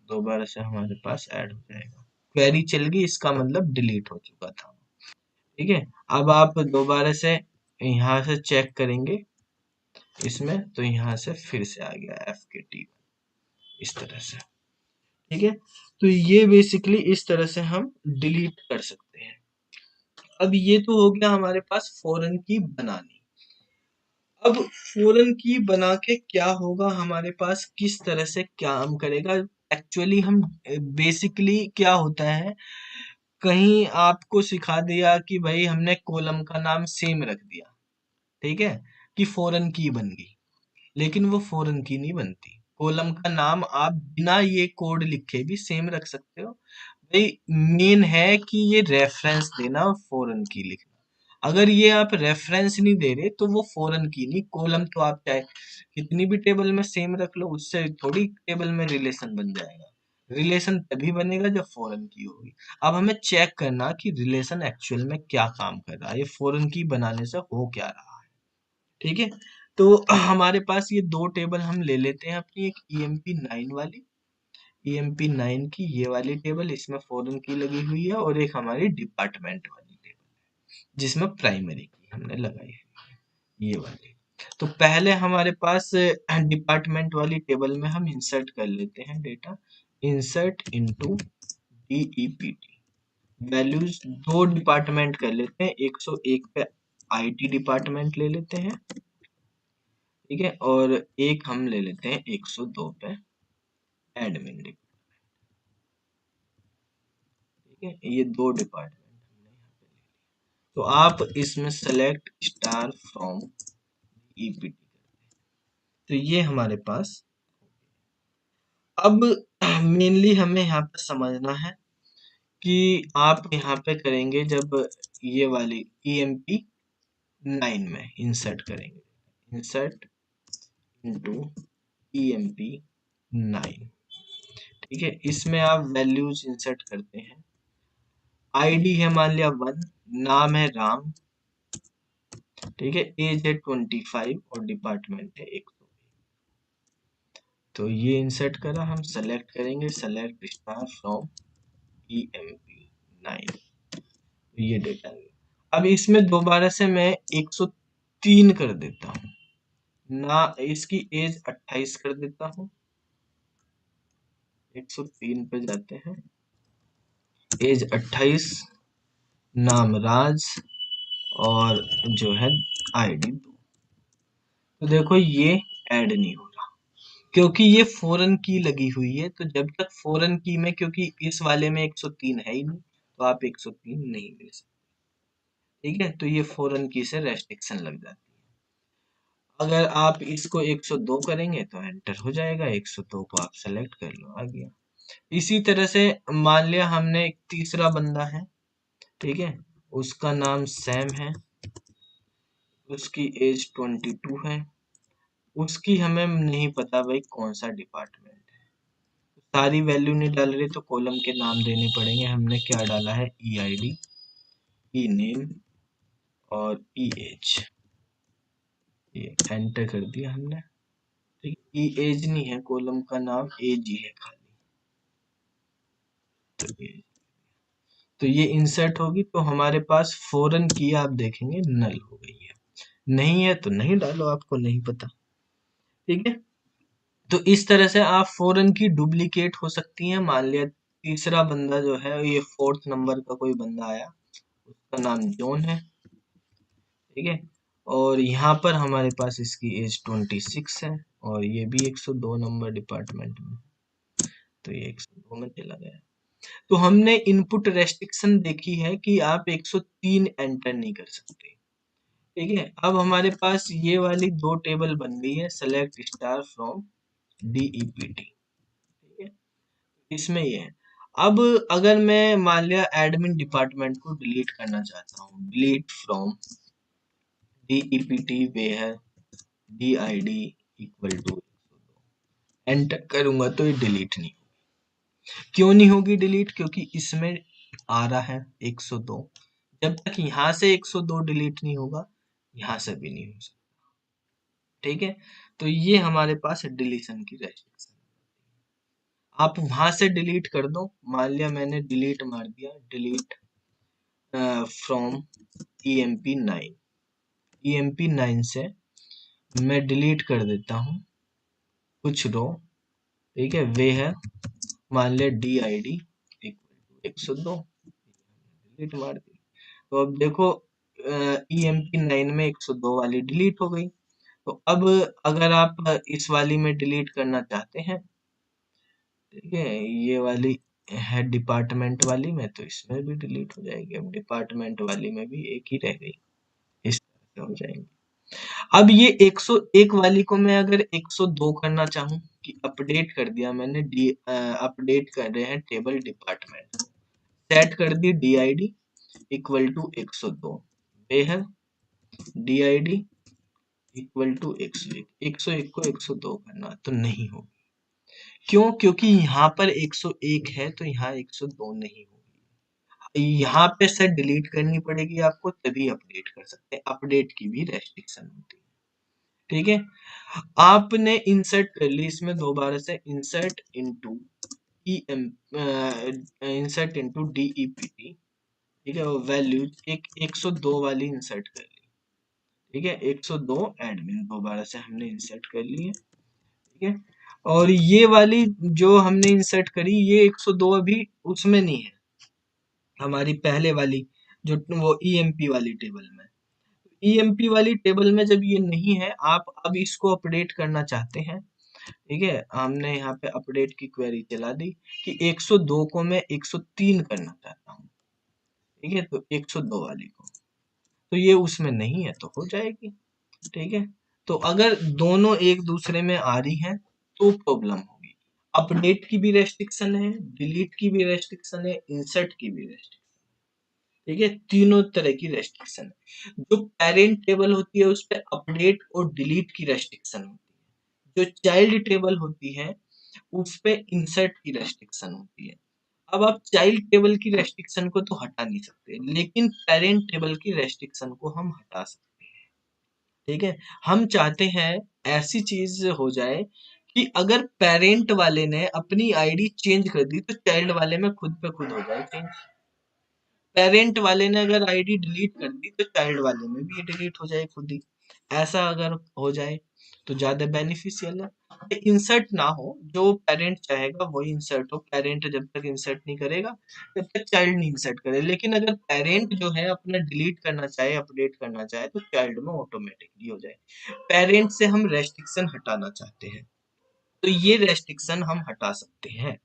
दोबारा से हमारे पास ऐड हो जाएगा, क्वेरी चल गई, इसका मतलब डिलीट हो चुका था, ठीक है। अब आप दोबारा से यहाँ से चेक करेंगे इसमें, तो यहाँ से फिर से आ गया FK_T इस तरह से, ठीक है। तो ये बेसिकली इस तरह से हम डिलीट कर सकते हैं। अब ये तो हो गया हमारे पास फॉरेन की बनानी। अब फॉरेन की बना के क्या होगा हमारे पास, किस तरह से काम करेगा, एक्चुअली हम बेसिकली क्या होता है, कहीं आपको सिखा दिया कि भाई हमने कॉलम का नाम सेम रख दिया, ठीक है, कि फॉरेन की बन गई, लेकिन वो फॉरेन की नहीं बनती। कॉलम का नाम आप बिना ये कोड लिखे भी सेम रख सकते हो, भाई मेन है कि ये रेफरेंस देना और फॉरेन की लिखना। अगर ये आप रेफरेंस नहीं दे रहे तो वो फॉरेन की नहीं, कॉलम तो आप चाहे कितनी भी टेबल में सेम रख लो, उससे थोड़ी टेबल में रिलेशन बन जाएगा। रिलेशन तभी बनेगा जब फॉरेन की होगी। अब हमें चेक करना कि रिलेशन एक्चुअल में क्या काम कर रहा है, ये फॉरेन की बनाने से हो क्या रहा है, ठीक है। तो हमारे पास ये दो टेबल हम ले लेते हैं अपनी, एक EMP 9 वाली, EMP 9 की ये वाली टेबल, इसमें फॉरेन की लगी हुई है, और एक हमारी डिपार्टमेंट वाली टेबल जिसमें प्राइमरी की हमने लगाई है, ये वाली। तो पहले हमारे पास डिपार्टमेंट वाली टेबल में हम इंसर्ट कर लेते हैं data, insert into DEPT, values दो डिपार्टमेंट कर लेते हैं, 101 पे IT डिपार्टमेंट ले लेते हैं, ठीक है, और एक हम ले लेते हैं 102 पे एडमिन डिपार्टमेंट, ठीक है, ये दो डिपार्टमेंट हमने यहाँ पे ले लिए। तो आप इसमें सेलेक्ट स्टार फ्रॉम EPT, तो ये हमारे पास, अब मेनली हमें यहाँ पे समझना है कि आप यहाँ पे करेंगे जब ये वाली EMP 9 में इंसर्ट करेंगे, इंसर्ट इनटू EMP 9, ठीक है। इसमें आप वैल्यूज इंसर्ट करते हैं। आईडी है मान लिया 1, नाम है राम, ठीक है, एज है 25 और डिपार्टमेंट है 100। तो ये इंसर्ट करा, हम सेलेक्ट करेंगे, सेलेक्ट स्टार फ्रॉम EMP 9, ये डेटा है। अब इसमें दोबारा से मैं 103 कर देता हूँ ना, इसकी एज 28 कर देता हूँ, 103 पे जाते हैं, एज 28, नाम राज, और जो है आईडी 2। तो देखो ये ऐड नहीं हो रहा क्योंकि ये फॉरेन की लगी हुई है। तो जब तक फॉरेन की में, क्योंकि इस वाले में 103 है ही नहीं, तो आप 103 नहीं दे सकते, ठीक है। तो ये फॉरेन की से रेस्ट्रिक्शन लग जाती है। अगर आप इसको 102 करेंगे तो एंटर हो जाएगा, 102 को आप सेलेक्ट कर लो, आ गया। इसी तरह से मान लिया हमने एक तीसरा बंदा है, ठीक है, उसका नाम सैम है, उसकी एज 22 है, उसकी हमें नहीं पता भाई कौन सा डिपार्टमेंट है, सारी वैल्यू नहीं डाल रहे तो कॉलम के नाम देने पड़ेंगे। हमने क्या डाला है, EID, ई नेम और EH, ये एंटर कर दिया हमने, ठीक। EH नहीं है, कॉलम का नाम एज ही है खाली, तो ये इंसर्ट होगी तो हमारे पास फॉरेन की आप देखेंगे नल हो गई है, नहीं है तो नहीं डालो, आपको नहीं पता, ठीक है। तो इस तरह से आप फॉरेन की डुप्लीकेट हो सकती हैं। मान लिया तीसरा बंदा जो है, ये 4th नंबर का कोई बंदा आया, उसका नाम जॉन है, ठीक है, और यहाँ पर हमारे पास इसकी एज 26 है, और ये भी 102 नंबर डिपार्टमेंट में, तो ये 102 में चला गया। तो हमने इनपुट रेस्ट्रिक्शन देखी है कि आप 103 एंटर नहीं कर सकते, ठीक है। अब हमारे पास ये वाली दो टेबल बन गई है, सेलेक्ट स्टार फ्रॉम DEPT, ठीक है, इसमें ये है। अब अगर मैं मान लिया एडमिन डिपार्टमेंट को डिलीट करना चाहता हूँ, delete from DEPT where DID equal to, enter करूंगा तो ये डिलीट नहीं, क्यों नहीं होगी डिलीट, क्योंकि इसमें आ रहा है 102। जब तक यहाँ से 102 डिलीट नहीं होगा, यहाँ से भी नहीं हो सकता, ठीक है। तो ये हमारे पास डिलीशन की रेस्ट्रिक्शन। आप वहां से डिलीट कर दो, मान लिया मैंने डिलीट मार दिया, डिलीट फ्रॉम EMP 9, EMP 9 से मैं डिलीट कर देता हूँ कुछ रो, ठीक है, वे है मान लिया DID इक्वल टू 102, डिलीट मार दी। तो अब देखो EMP 9 में 102 वाली डिलीट हो गई। तो अब अगर आप इस वाली में डिलीट करना चाहते हैं, ठीक है, ये वाली है डिपार्टमेंट वाली में, तो इसमें भी डिलीट हो जाएगी। अब डिपार्टमेंट वाली में भी एक ही रह गई, इस तरह से हो जाएंगे। अब ये 101 वाली को मैं अगर 102 करना चाहूँ कि अपडेट कर दिया मैंने, अपडेट कर रहे हैं टेबल डिपार्टमेंट, सेट कर दी DID इक्वल टू 102, बेहद DID इक्वल टू 101, 101 को 102 करना तो नहीं होगी, क्यों, क्योंकि यहाँ पर 101 है तो यहाँ 102 नहीं होगी, यहाँ पे सेट डिलीट करनी पड़ेगी आपको, तभी अपडेट कर सकते हैं, अपडेट की भी रेस्ट्रिक्शन होती है, ठीक है। आपने इंसर्ट कर ली इसमें दोबारा से, insert into insert into DEPT, ठीक है, वैल्यू एक 102 वाली इंसर्ट कर ली, ठीक है, 102 एडमिन दोबारा से हमने इंसर्ट कर ली है, ठीक है। और ये वाली जो हमने इंसर्ट करी, ये 102 अभी उसमें नहीं है, हमारी पहले वाली जो वो EMP वाली टेबल में, EMP वाली टेबल में जब ये नहीं है, आप अब इसको अपडेट करना चाहते हैं, ठीक है, हमने यहाँ पे अपडेट की क्वेरी चला दी कि 102 को मैं 103 करना चाहता हूँ, ठीक है, तो 102 वाली को, तो ये उसमें नहीं है तो हो जाएगी, ठीक है। तो अगर दोनों एक दूसरे में आ रही हैं तो प्रॉब्लम होगी, अपडेट की भी रेस्ट्रिक्शन है, डिलीट की भी रेस्ट्रिक्शन है, इंसर्ट की भी रेस्ट्रिक्शन। ठीक है, तीनों तरह की रेस्ट्रिक्शन है। जो पेरेंट टेबल होती है उस पर अपडेट और डिलीट की रेस्ट्रिक्शन होती है। जो चाइल्ड टेबल होती है उस पे इंसर्ट की रेस्ट्रिक्शन होती है। अब आप चाइल्ड टेबल की रेस्ट्रिक्शन को तो हटा नहीं सकते, लेकिन पेरेंट टेबल की रेस्ट्रिक्शन को हम हटा सकते हैं। ठीक है, हम चाहते हैं ऐसी चीज हो जाए कि अगर पेरेंट वाले ने अपनी आईडी चेंज कर दी तो चाइल्ड वाले में खुद पे खुद हो जाए चेंज। पेरेंट वाले ने अगर आईडी डिलीट कर दी तो चाइल्ड वाले में भी डिलीट हो जाए खुद ही। ऐसा अगर हो जाए तो ज्यादा बेनिफिशियल है। इंसर्ट ना हो, जो पेरेंट चाहेगा वही इंसर्ट हो। पेरेंट जब तक इंसर्ट नहीं करेगा तब तक चाइल्ड नहीं इंसर्ट करे, लेकिन अगर पेरेंट जो है अपना डिलीट करना चाहे, अपडेट करना चाहे तो चाइल्ड में ऑटोमेटिकली हो जाए। पेरेंट से हम रेस्ट्रिक्शन हटाना चाहते हैं तो ये रेस्ट्रिक्शन हम हटा सकते हैं।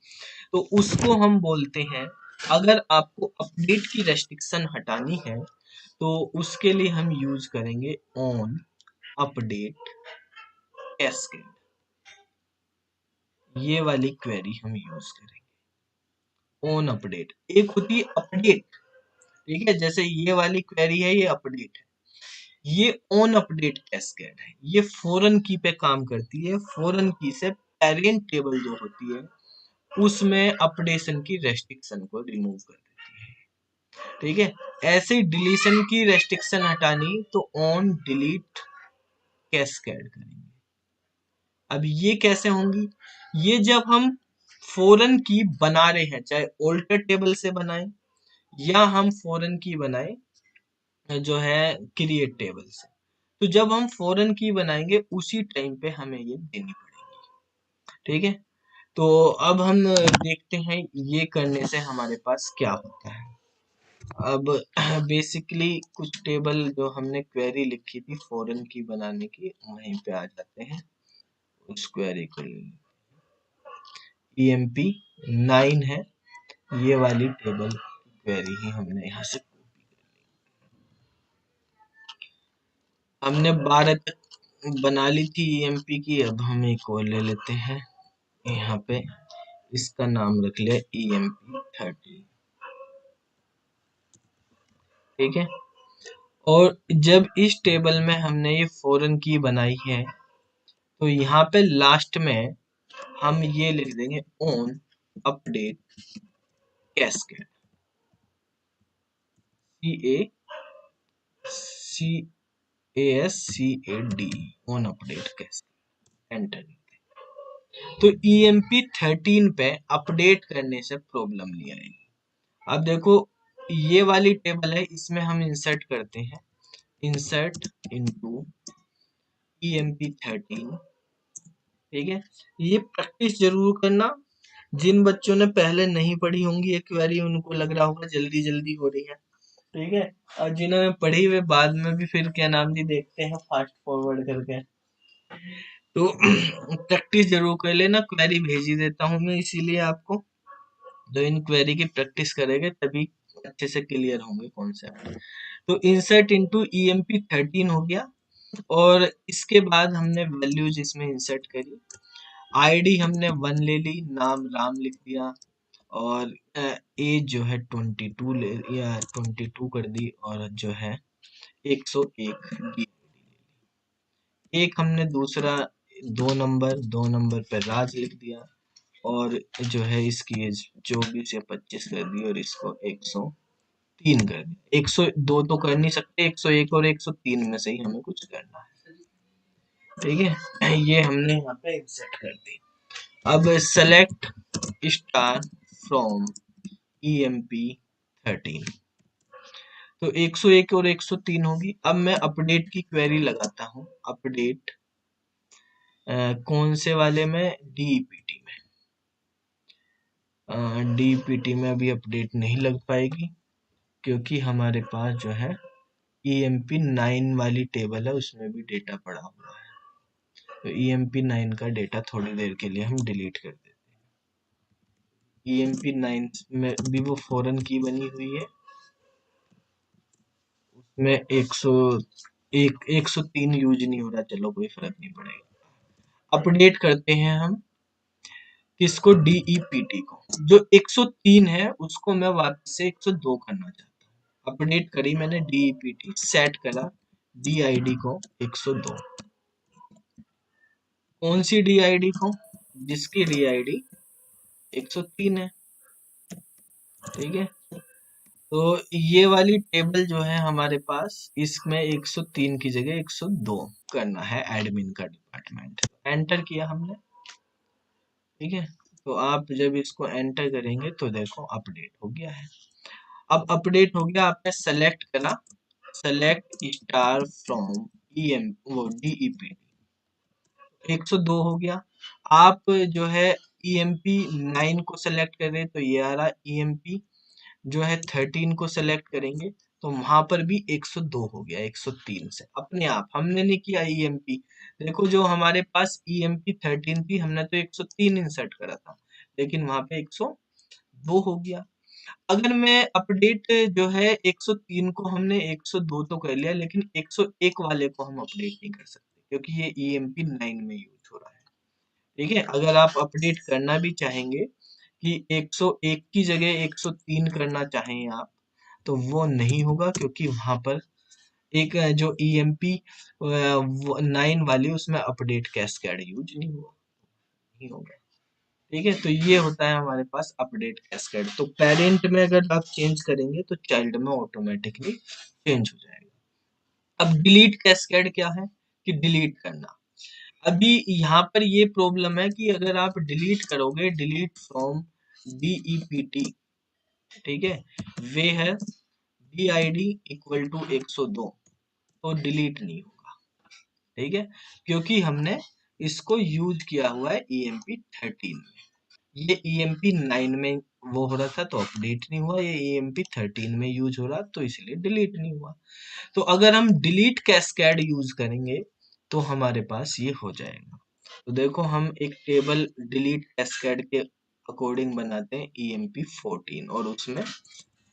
तो उसको हम बोलते हैं, अगर आपको अपडेट की रेस्ट्रिक्शन हटानी है तो उसके लिए हम यूज करेंगे ऑन अपडेट कैस्केड। ये वाली क्वेरी हम यूज करेंगे ऑन अपडेट। एक होती है अपडेट, ठीक है, जैसे ये वाली क्वेरी है ये अपडेट है। ये ऑन अपडेट कैस्केड है, ये फॉरेन की पे काम करती है। फॉरेन की से पेरेंट टेबल जो होती है उसमें अपडेशन की रेस्ट्रिक्शन को रिमूव कर देती है। ठीक है, ऐसे डिलीशन की रेस्ट्रिक्शन हटानी तो ऑन डिलीट कैस्केड करेंगे। अब ये कैसे होंगी? ये जब हम फॉरेन की बना रहे हैं, चाहे ऑल्टर टेबल से बनाएं या हम फॉरेन की बनाएं जो है क्रिएट टेबल से, तो जब हम फॉरेन की बनाएंगे उसी टाइम पे हमें ये देनी पड़ेगी। ठीक है, तो अब हम देखते हैं ये करने से हमारे पास क्या होता है। अब बेसिकली कुछ टेबल जो हमने क्वेरी लिखी थी फॉरेन की बनाने की वहीं पे आ जाते हैं। उस क्वेरी को EMP9 है, ये वाली टेबल क्वेरी ही हमने यहाँ से हमने 12 तक बना ली थी EMP की। अब हम एक और ले लेते हैं यहाँ पे, इसका नाम रख लिया EMP13। ठीक है, और जब इस टेबल में हमने ये फॉरेन की बनाई है तो यहाँ पे लास्ट में हम ये लिख देंगे on update cascade, CASCAD, on update cascade, enter. तो EMP13 पे अपडेट करने से प्रॉब्लम नहीं आएगी। अब देखो ये वाली टेबल है, इसमें हम इंसर्ट करते हैं, इंसर्ट इनटू EMP13। ठीक है, ये प्रैक्टिस जरूर करना। जिन बच्चों ने पहले नहीं पढ़ी होंगी ये क्वेरी उनको लग रहा होगा जल्दी जल्दी हो रही है। ठीक है, और जिन्होंने पढ़ी हुए बाद में भी फिर क्या नाम जी देखते हैं फास्ट फॉरवर्ड करके, तो प्रैक्टिस जरूर कर लेना। क्वेरी भेज ही देता हूँ मैं इसीलिए आपको, तो इन क्वेरी की प्रैक्टिस करेंगे तभी अच्छे से क्लियर होंगे कॉन्सेप्ट। तो इंसर्ट इनटू EMP13 हो गया, और इसके बाद हमने वैल्यूज इसमें इंसर्ट करी। आईडी हमने 1 ले ली, नाम राम लिख दिया, और एज जो है 22 ले या 22 कर दी, और जो है 101 डी। एक हमने दूसरा 2 नंबर पे राज लिख दिया, और जो है इसकी एज 24 या 25 कर दी, और इसको 103 कर दिया। 102 तो कर नहीं सकते, 101 और 103 में से ही हमें कुछ करना है। ठीक है, ये हमने यहाँ पे इंसर्ट कर दी। अब सेलेक्ट स्टार फ्रॉम EMP13, तो 101 और 103 होगी। अब मैं अपडेट की क्वेरी लगाता हूँ, अपडेट कौन से वाले में, DEPT में। DEPT में अभी अपडेट नहीं लग पाएगी क्योंकि हमारे पास जो है EMP9 वाली टेबल है उसमें भी डेटा पड़ा हुआ है, तो EMP9 का डेटा थोड़ी देर के लिए हम डिलीट कर देते हैं। EMP9 में भी वो फॉरेन की बनी हुई है, उसमें 103 यूज नहीं हो रहा, चलो कोई फर्क नहीं पड़ेगा। अपडेट करते हैं हम किसको, DEPT को। जो 103 है उसको मैं वापस से 102 करना चाहता हूँ। अपडेट करी मैंने DEPT, सेट करा DID को 102। कौन सी DID को, जिसकी DID 103 है। ठीक है, तो ये वाली टेबल जो है हमारे पास, इसमें 103 की जगह 102 करना है एडमिन का डिपार्टमेंट। एंटर किया हमने। ठीक है, तो आप जब इसको एंटर करेंगे तो देखो अपडेट हो गया है। अब अपडेट हो गया, आपने सेलेक्ट करा, सेलेक्ट स्टार फ्रॉम EM वो DEP 102 हो गया। आप जो है EMP 9 को सेलेक्ट करें तो ये आ रहा, EMP जो है 13 को सेलेक्ट करेंगे तो वहां पर भी 102 हो गया 103 से अपने आप। हमने नहीं किया EMP। देखो जो हमारे पास EMP 13 थी, हमने तो 103 इंसर्ट करा था, लेकिन वहां पे 102 हो गया। अगर मैं अपडेट जो है 103 को हमने 102 तो कर लिया, लेकिन 101 वाले को हम अपडेट नहीं कर सकते क्योंकि ये EMP 9 में यूज हो रहा है। ठीक है, अगर आप अपडेट करना भी चाहेंगे कि 101 की जगह 103 करना चाहें आप, तो वो नहीं होगा क्योंकि वहां पर एक जो EMP 9 वाली उसमें अपडेट कैस्केड यूज नहीं होगा। ठीक है, तो ये होता है हमारे पास अपडेट कैस्केड। तो पेरेंट में अगर आप चेंज करेंगे तो चाइल्ड में ऑटोमेटिकली चेंज हो जाएगा। अब डिलीट कैस्केड क्या है, कि डिलीट करना। अभी यहाँ पर ये प्रॉब्लम है कि अगर आप डिलीट करोगे, डिलीट फ्रॉम DEPT, ठीक है, वे है DID इक्वल टू 102, तो डिलीट नहीं होगा। ठीक है, क्योंकि हमने इसको यूज किया हुआ है EMP 13 में। ये EMP 9 में वो हो रहा था तो अपडेट नहीं हुआ, ये EMP 13 में यूज हो रहा तो इसलिए डिलीट नहीं हुआ। तो अगर हम डिलीट कैस्केड यूज करेंगे तो हमारे पास ये हो जाएगा। तो देखो हम एक टेबल डिलीट कैस्केड के अकॉर्डिंग बनाते हैं EMP 14, और उसमें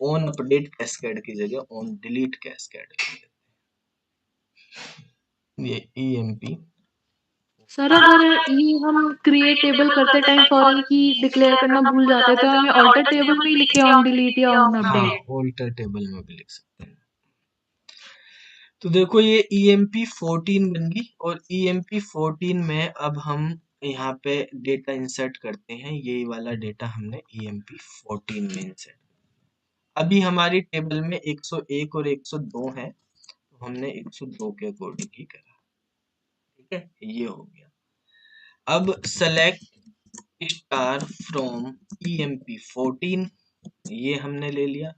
ऑन अपडेट कैस्केड की जगह ऑन डिलीट कैस्केड, ये EMP। सर अगर ये हम क्रिएट टेबल करते टाइम फॉरेन की डिक्लेयर करना भूल जाते हैं तो हमें ऑल्टर टेबल में ही लिखे ऑन डिलीट या ऑन हाँ, अपडेट। ऑल्टर टेबल में भी लिख सकते हैं। तो देखो ये EMP 14 बन गई, और EMP 14 में अब हम यहाँ पे डेटा इंसर्ट करते हैं। ये वाला डेटा हमने EMP 14 में इंसर्ट, अभी हमारी टेबल में 101 और 102 है, तो हमने 102 के अकॉर्डिंग ही करा। ठीक है, ये हो गया। अब सेलेक्ट स्टार फ्रॉम EMP 14, ये हमने ले लिया।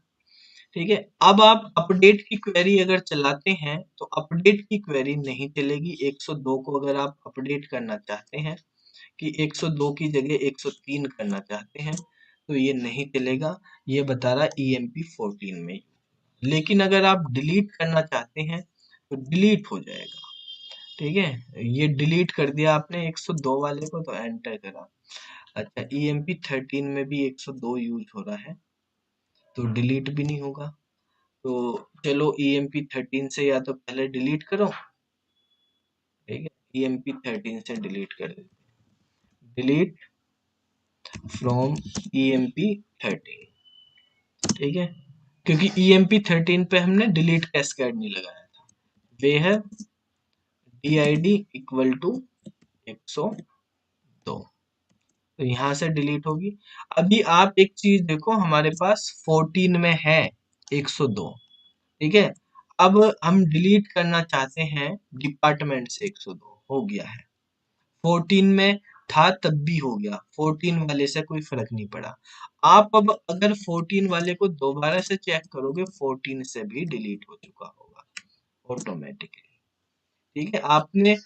ठीक है, अब आप अपडेट की क्वेरी अगर चलाते हैं तो अपडेट की क्वेरी नहीं चलेगी। 102 को अगर आप अपडेट करना चाहते हैं कि 102 की जगह 103 करना चाहते हैं तो ये नहीं चलेगा, ये बता रहा EMP 14 में। लेकिन अगर आप डिलीट करना चाहते हैं तो डिलीट हो जाएगा। ठीक है, ये डिलीट कर दिया आपने 102 वाले को, तो एंटर करा। अच्छा, EMP 13 में भी 102 यूज हो रहा है तो डिलीट भी नहीं होगा। तो चलो EMP 13 से या तो पहले डिलीट करो। ठीक है, EMP 13 से डिलीट कर देते, डिलीट फ्रॉम EMP 13। ठीक है, क्योंकि EMP 13 पे हमने डिलीट कैस्केड नहीं लगाया था। वे है DID इक्वल टू 102, तो यहाँ से डिलीट होगी। अभी आप एक चीज देखो, हमारे पास 14 में है 102। ठीक है, अब हम डिलीट करना चाहते हैं डिपार्टमेंट से, 102 हो गया है, 14 में था तब भी हो गया, 14 वाले से कोई फर्क नहीं पड़ा। आप अब अगर 14 वाले को दोबारा से चेक करोगे, 14 से भी डिलीट हो चुका होगा ऑटोमेटिकली। ठीक है, आपने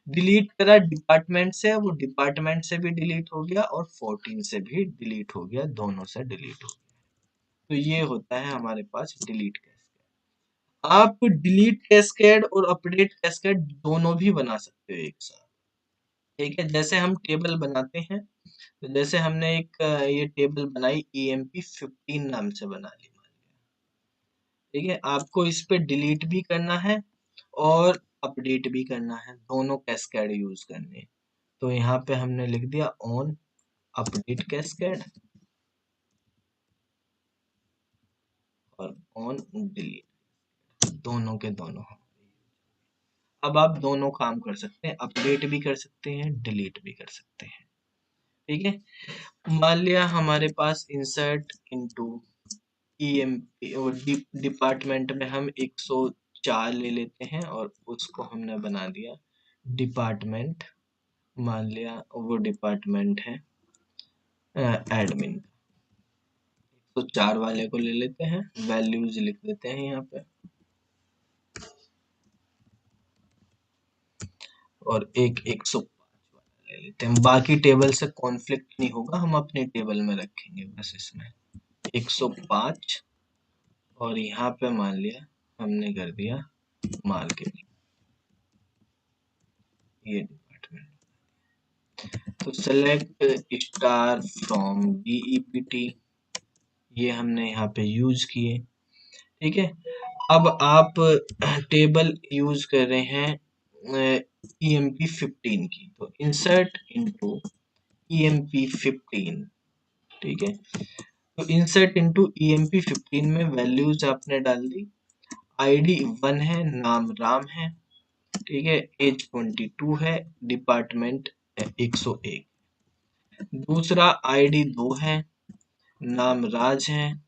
डिलीट करा डिपार्टमेंट से, वो डिपार्टमेंट से भी डिलीट हो गया और 14 से भी डिलीट हो गया, दोनों से डिलीट हो गया। तो ये होता है हमारे पास डिलीट कैस्केड। आप डिलीट कैस्केड और अपडेट कैस्केड दोनों भी बना सकते हो एक साथ। ठीक है, जैसे हम टेबल बनाते हैं, तो जैसे हमने एक ये टेबल बनाई EMP 15 नाम से बना ली मान लिया। ठीक है, आपको इस पे डिलीट भी करना है और अपडेट भी करना है, दोनों कैस्केड यूज करने हैं। तो यहाँ पे हमने लिख दिया ऑन अपडेट कैस्केड और ऑन डिलीट, दोनों के दोनों। अब आप दोनों काम कर सकते हैं, अपडेट भी कर सकते हैं, डिलीट भी कर सकते हैं। ठीक है, मान लिया हमारे पास इंसर्ट इनटू ईएमपी और डिपार्टमेंट में हम 104 ले लेते हैं और उसको हमने बना दिया डिपार्टमेंट। मान लिया वो डिपार्टमेंट है एडमिन। 104 वाले को ले लेते हैं, वैल्यूज लिख देते हैं यहाँ पे, और एक 105 वाला ले लेते हैं। बाकी टेबल से कॉन्फ्लिक्ट नहीं होगा, हम अपने टेबल में रखेंगे बस इसमें 105। और यहाँ पे मान लिया हमने कर दिया मार्केटिंग, ये डिपार्टमेंट। तो सेलेक्ट स्टार फ्रॉम डीईपीटी, ये हमने यहाँ पे यूज किए। ठीक है, अब आप टेबल यूज कर रहे हैं ईएमपी 15 की, तो इंसर्ट इनटू ईएमपी 15। ठीक है, तो इंसर्ट इनटू ईएमपी 15 में वैल्यूज आपने डाल दी। आईडी 1 है, नाम राम है। ठीक है, एज 22 है, डिपार्टमेंट 101। दूसरा आईडी 2 है, नाम राज है,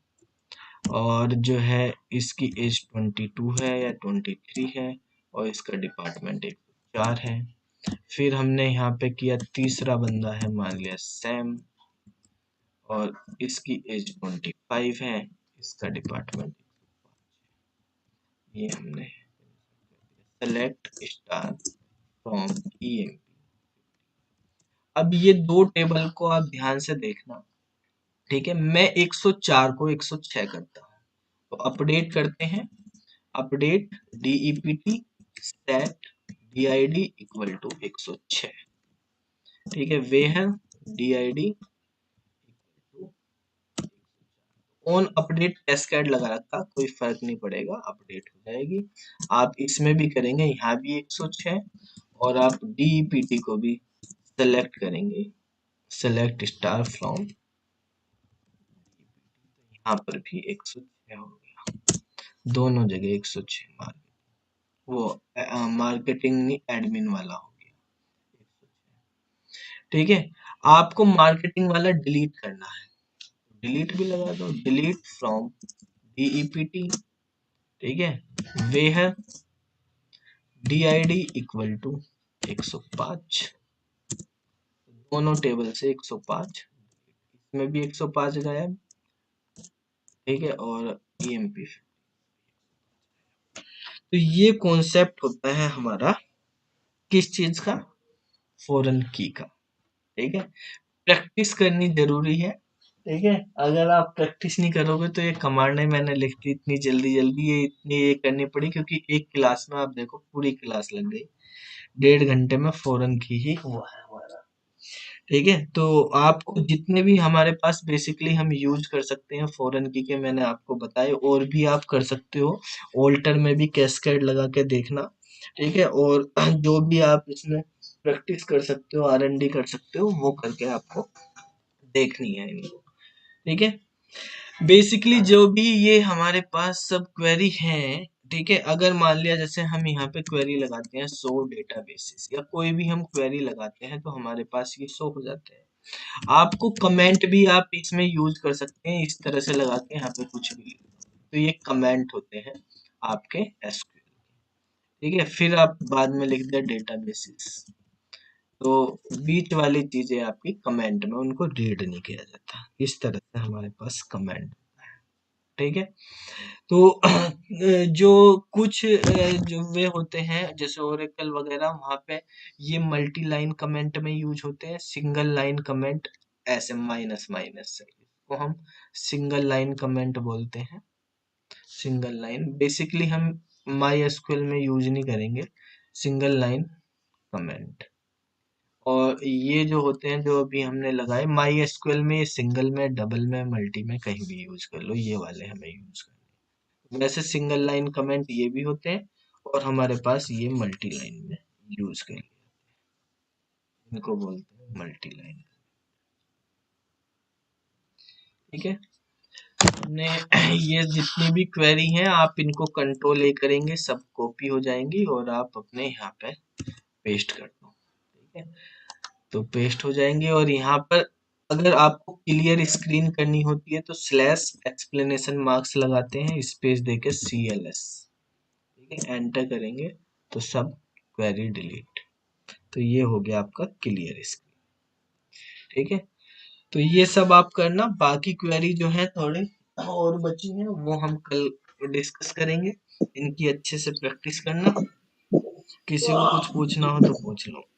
और जो है इसकी एज 22 है या 23 है, और इसका डिपार्टमेंट 104 है। फिर हमने यहाँ पे किया तीसरा बंदा है, मान लिया सैम, और इसकी एज 25 है, इसका डिपार्टमेंट, ये हमने सेलेक्ट स्टार फ्रॉम ईएमपी। अब ये दो टेबल को आप ध्यान से देखना। ठीक है, मैं 104 को 106 करता हूँ, तो अपडेट करते हैं, update DEPT set DID equal to 106। ठीक है, वे है डीआईडी ऑन अपडेट कैस्केड लगा रखा, कोई फर्क नहीं पड़ेगा, अपडेट हो जाएगी। आप इसमें भी करेंगे, यहाँ भी 106, और आप डीईपीटी को भी सेलेक्ट करेंगे, सेलेक्ट स्टार फ्रॉम, यहाँ पर भी 106 हो गया, दोनों जगह 106 मार्क, वो मार्केटिंग नहीं एडमिन वाला हो गया। ठीक है, आपको मार्केटिंग वाला डिलीट करना है, डिलीट भी लगा दो, डिलीट फ्रॉम डीईपीटी। ठीक है, वे है डीआईडी इक्वल टू 105, दोनों टेबल से 105, इसमें भी 105 गायब। ठीक है, और ईएमपी। तो ये कॉन्सेप्ट होता है हमारा किस चीज का, फॉरेन की का। ठीक है, प्रैक्टिस करनी जरूरी है। ठीक है, अगर आप प्रैक्टिस नहीं करोगे तो ये कमांडें मैंने लिख दी इतनी जल्दी जल्दी, ये इतनी ये करनी पड़ी क्योंकि एक क्लास में आप देखो पूरी क्लास लग गई, 1.5 घंटे में फॉरेन की ही हुआ है हमारा। ठीक है, तो आपको जितने भी हमारे पास बेसिकली हम यूज कर सकते हैं फॉरेन की के मैंने आपको बताए, और भी आप कर सकते हो, ऑल्टर में भी कैस्केड लगा के देखना। ठीक है, और जो भी आप इसमें प्रैक्टिस कर सकते हो, आरएनडी कर सकते हो, वो करके आपको देखनी है इनको। ठीक है, बेसिकली जो भी ये हमारे पास सब क्वेरी हैं, ठीक है, अगर मान लिया जैसे हम यहाँ पे क्वेरी लगाते हैं शो डेटाबेसेस, या कोई भी हम क्वेरी लगाते हैं तो हमारे पास ये शो हो जाते हैं। आपको कमेंट भी आप इसमें यूज कर सकते हैं, इस तरह से लगा के यहाँ पे कुछ भी लिख दो। तो ये कमेंट होते हैं आपके एसक्यूएल। ठीक है, फिर आप बाद में लिख दिया डेटाबेसेस, तो बीच वाली चीजें आपकी कमेंट में, उनको रीड नहीं किया जाता। इस तरह से हमारे पास कमेंट। ठीक है, तो जो कुछ जो वे होते हैं जैसे ओरेकल वगैरह, वहां पे ये मल्टी लाइन कमेंट में यूज होते हैं, सिंगल लाइन कमेंट ऐसे माइनस माइनस से, इसको हम सिंगल लाइन कमेंट बोलते हैं। सिंगल लाइन बेसिकली हम माई एसक्यूएल में यूज नहीं करेंगे सिंगल लाइन कमेंट। और ये जो होते हैं जो अभी हमने लगाए माई एसक्यूएल में, ये सिंगल में, डबल में, मल्टी में कहीं भी यूज कर लो, ये वाले हमें यूज करना है। वैसे सिंगल लाइन कमेंट ये भी होते हैं, और हमारे पास ये मल्टी लाइन में यूज कर, इनको बोलते हैं मल्टी लाइन। ठीक है। हमने ये जितनी भी क्वेरी हैं आप इनको कंट्रोल ए करेंगे, सब कॉपी हो जाएंगी और आप अपने यहाँ पे पेस्ट कर दो। ठीक है, तो पेस्ट हो जाएंगे और यहाँ पर अगर आपको क्लियर स्क्रीन करनी होती है तो स्लैश एक्सप्लेनेशन मार्क्स लगाते हैं, स्पेस देके CLS, ठीक है, एंटर करेंगे तो सब क्वेरी डिलीट। तो ये हो गया आपका क्लियर स्क्रीन। ठीक है, तो ये सब आप करना, बाकी क्वेरी जो है थोड़े और बची हैं वो हम कल डिस्कस करेंगे। इनकी अच्छे से प्रैक्टिस करना, किसी को कुछ पूछना हो तो पूछ लो।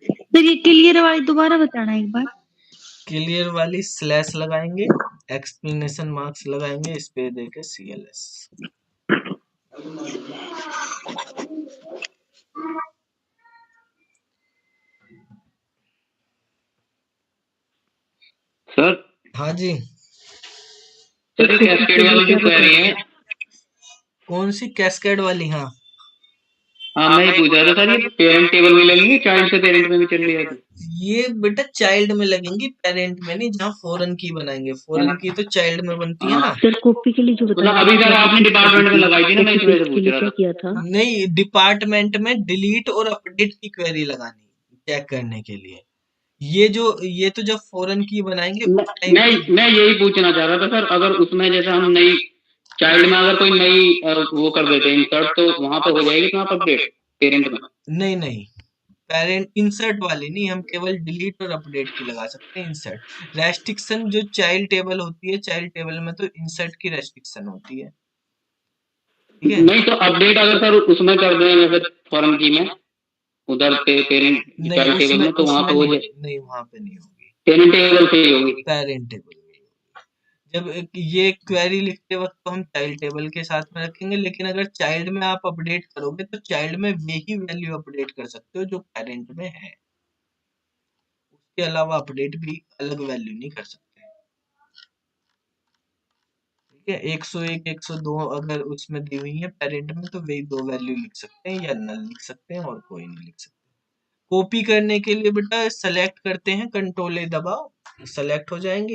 सर ये क्लियर वाली दोबारा बताना एक बार। क्लियर वाली स्लैश लगाएंगे, एक्सप्लेनेशन मार्क्स लगाएंगे, स्पेस देके CLS। सर हाँ जी, सर ये कैस्केड वाली जो क्वेरी है, कौन सी कैस्केड वाली? हाँ हाँ मैं ये पूछ रहा था सर, ये पेरेंट टेबल में लगेंगे, चाइल्ड से पेरेंट में भी चल रही है? ये बेटा चाइल्ड में लगेंगी, पेरेंट में नहीं। जहाँ फॉरेन की बनाएंगे, फॉरेन की तो चाइल्ड में बनती है ना। सर कॉपी के लिए जो मतलब बताया अभी सर आपने डिपार्टमेंट में लगाई थी ना, मैं इस वजह से पूछ रहा क्या था। किया था? नहीं, डिपार्टमेंट में डिलीट और अपडेट की क्वेरी लगानी चेक करने के लिए। ये तो जब फॉरेन की बनाएंगे उस टाइम मैं यही पूछना चाह रहा था सर, अगर उसमें जैसे हम नई चाइल्ड में अगर कोई नई वो कर देते हैं इंसर्ट, तो वहां पे हो जाएगी तो आप अपडेट पेरेंट में? नहीं नहीं, पेरेंट इंसर्ट वाली नहीं, हम केवल डिलीट और अपडेट की लगा सकते हैं। इंसर्ट रेस्ट्रिक्शन जो चाइल्ड टेबल होती है, चाइल्ड टेबल में तो इंसर्ट की रेस्ट्रिक्शन होती है। ठीक है, नहीं तो अपडेट अगर सर उसमें कर दें जैसे फॉरेन की में, उधर पे पेरेंट नहीं चाइल्ड टेबल उसमें में, तो वहां उसमें पे हो नहीं, जाए नहीं वहां पे नहीं होगी, पेरेंट टेबल से ही होगी? पेरेंट टेबल में। जब ये क्वेरी लिखते वक्त तो हम चाइल्ड टेबल के साथ में रखेंगे, लेकिन अगर चाइल्ड में आप अपडेट करोगे तो चाइल्ड में वही वैल्यू अपडेट कर सकते हो जो पेरेंट में है, उसके अलावा अपडेट भी अलग वैल्यू नहीं कर सकते। ठीक है, 101 102 अगर उसमें दी हुई है पेरेंट में तो वही दो वैल्यू लिख सकते हैं या नल लिख सकते हैं और कोई नहीं लिख सकते। कॉपी करने के लिए बेटा सेलेक्ट करते हैं, कंट्रोल ए दबाओ, सेलेक्ट हो जाएंगे।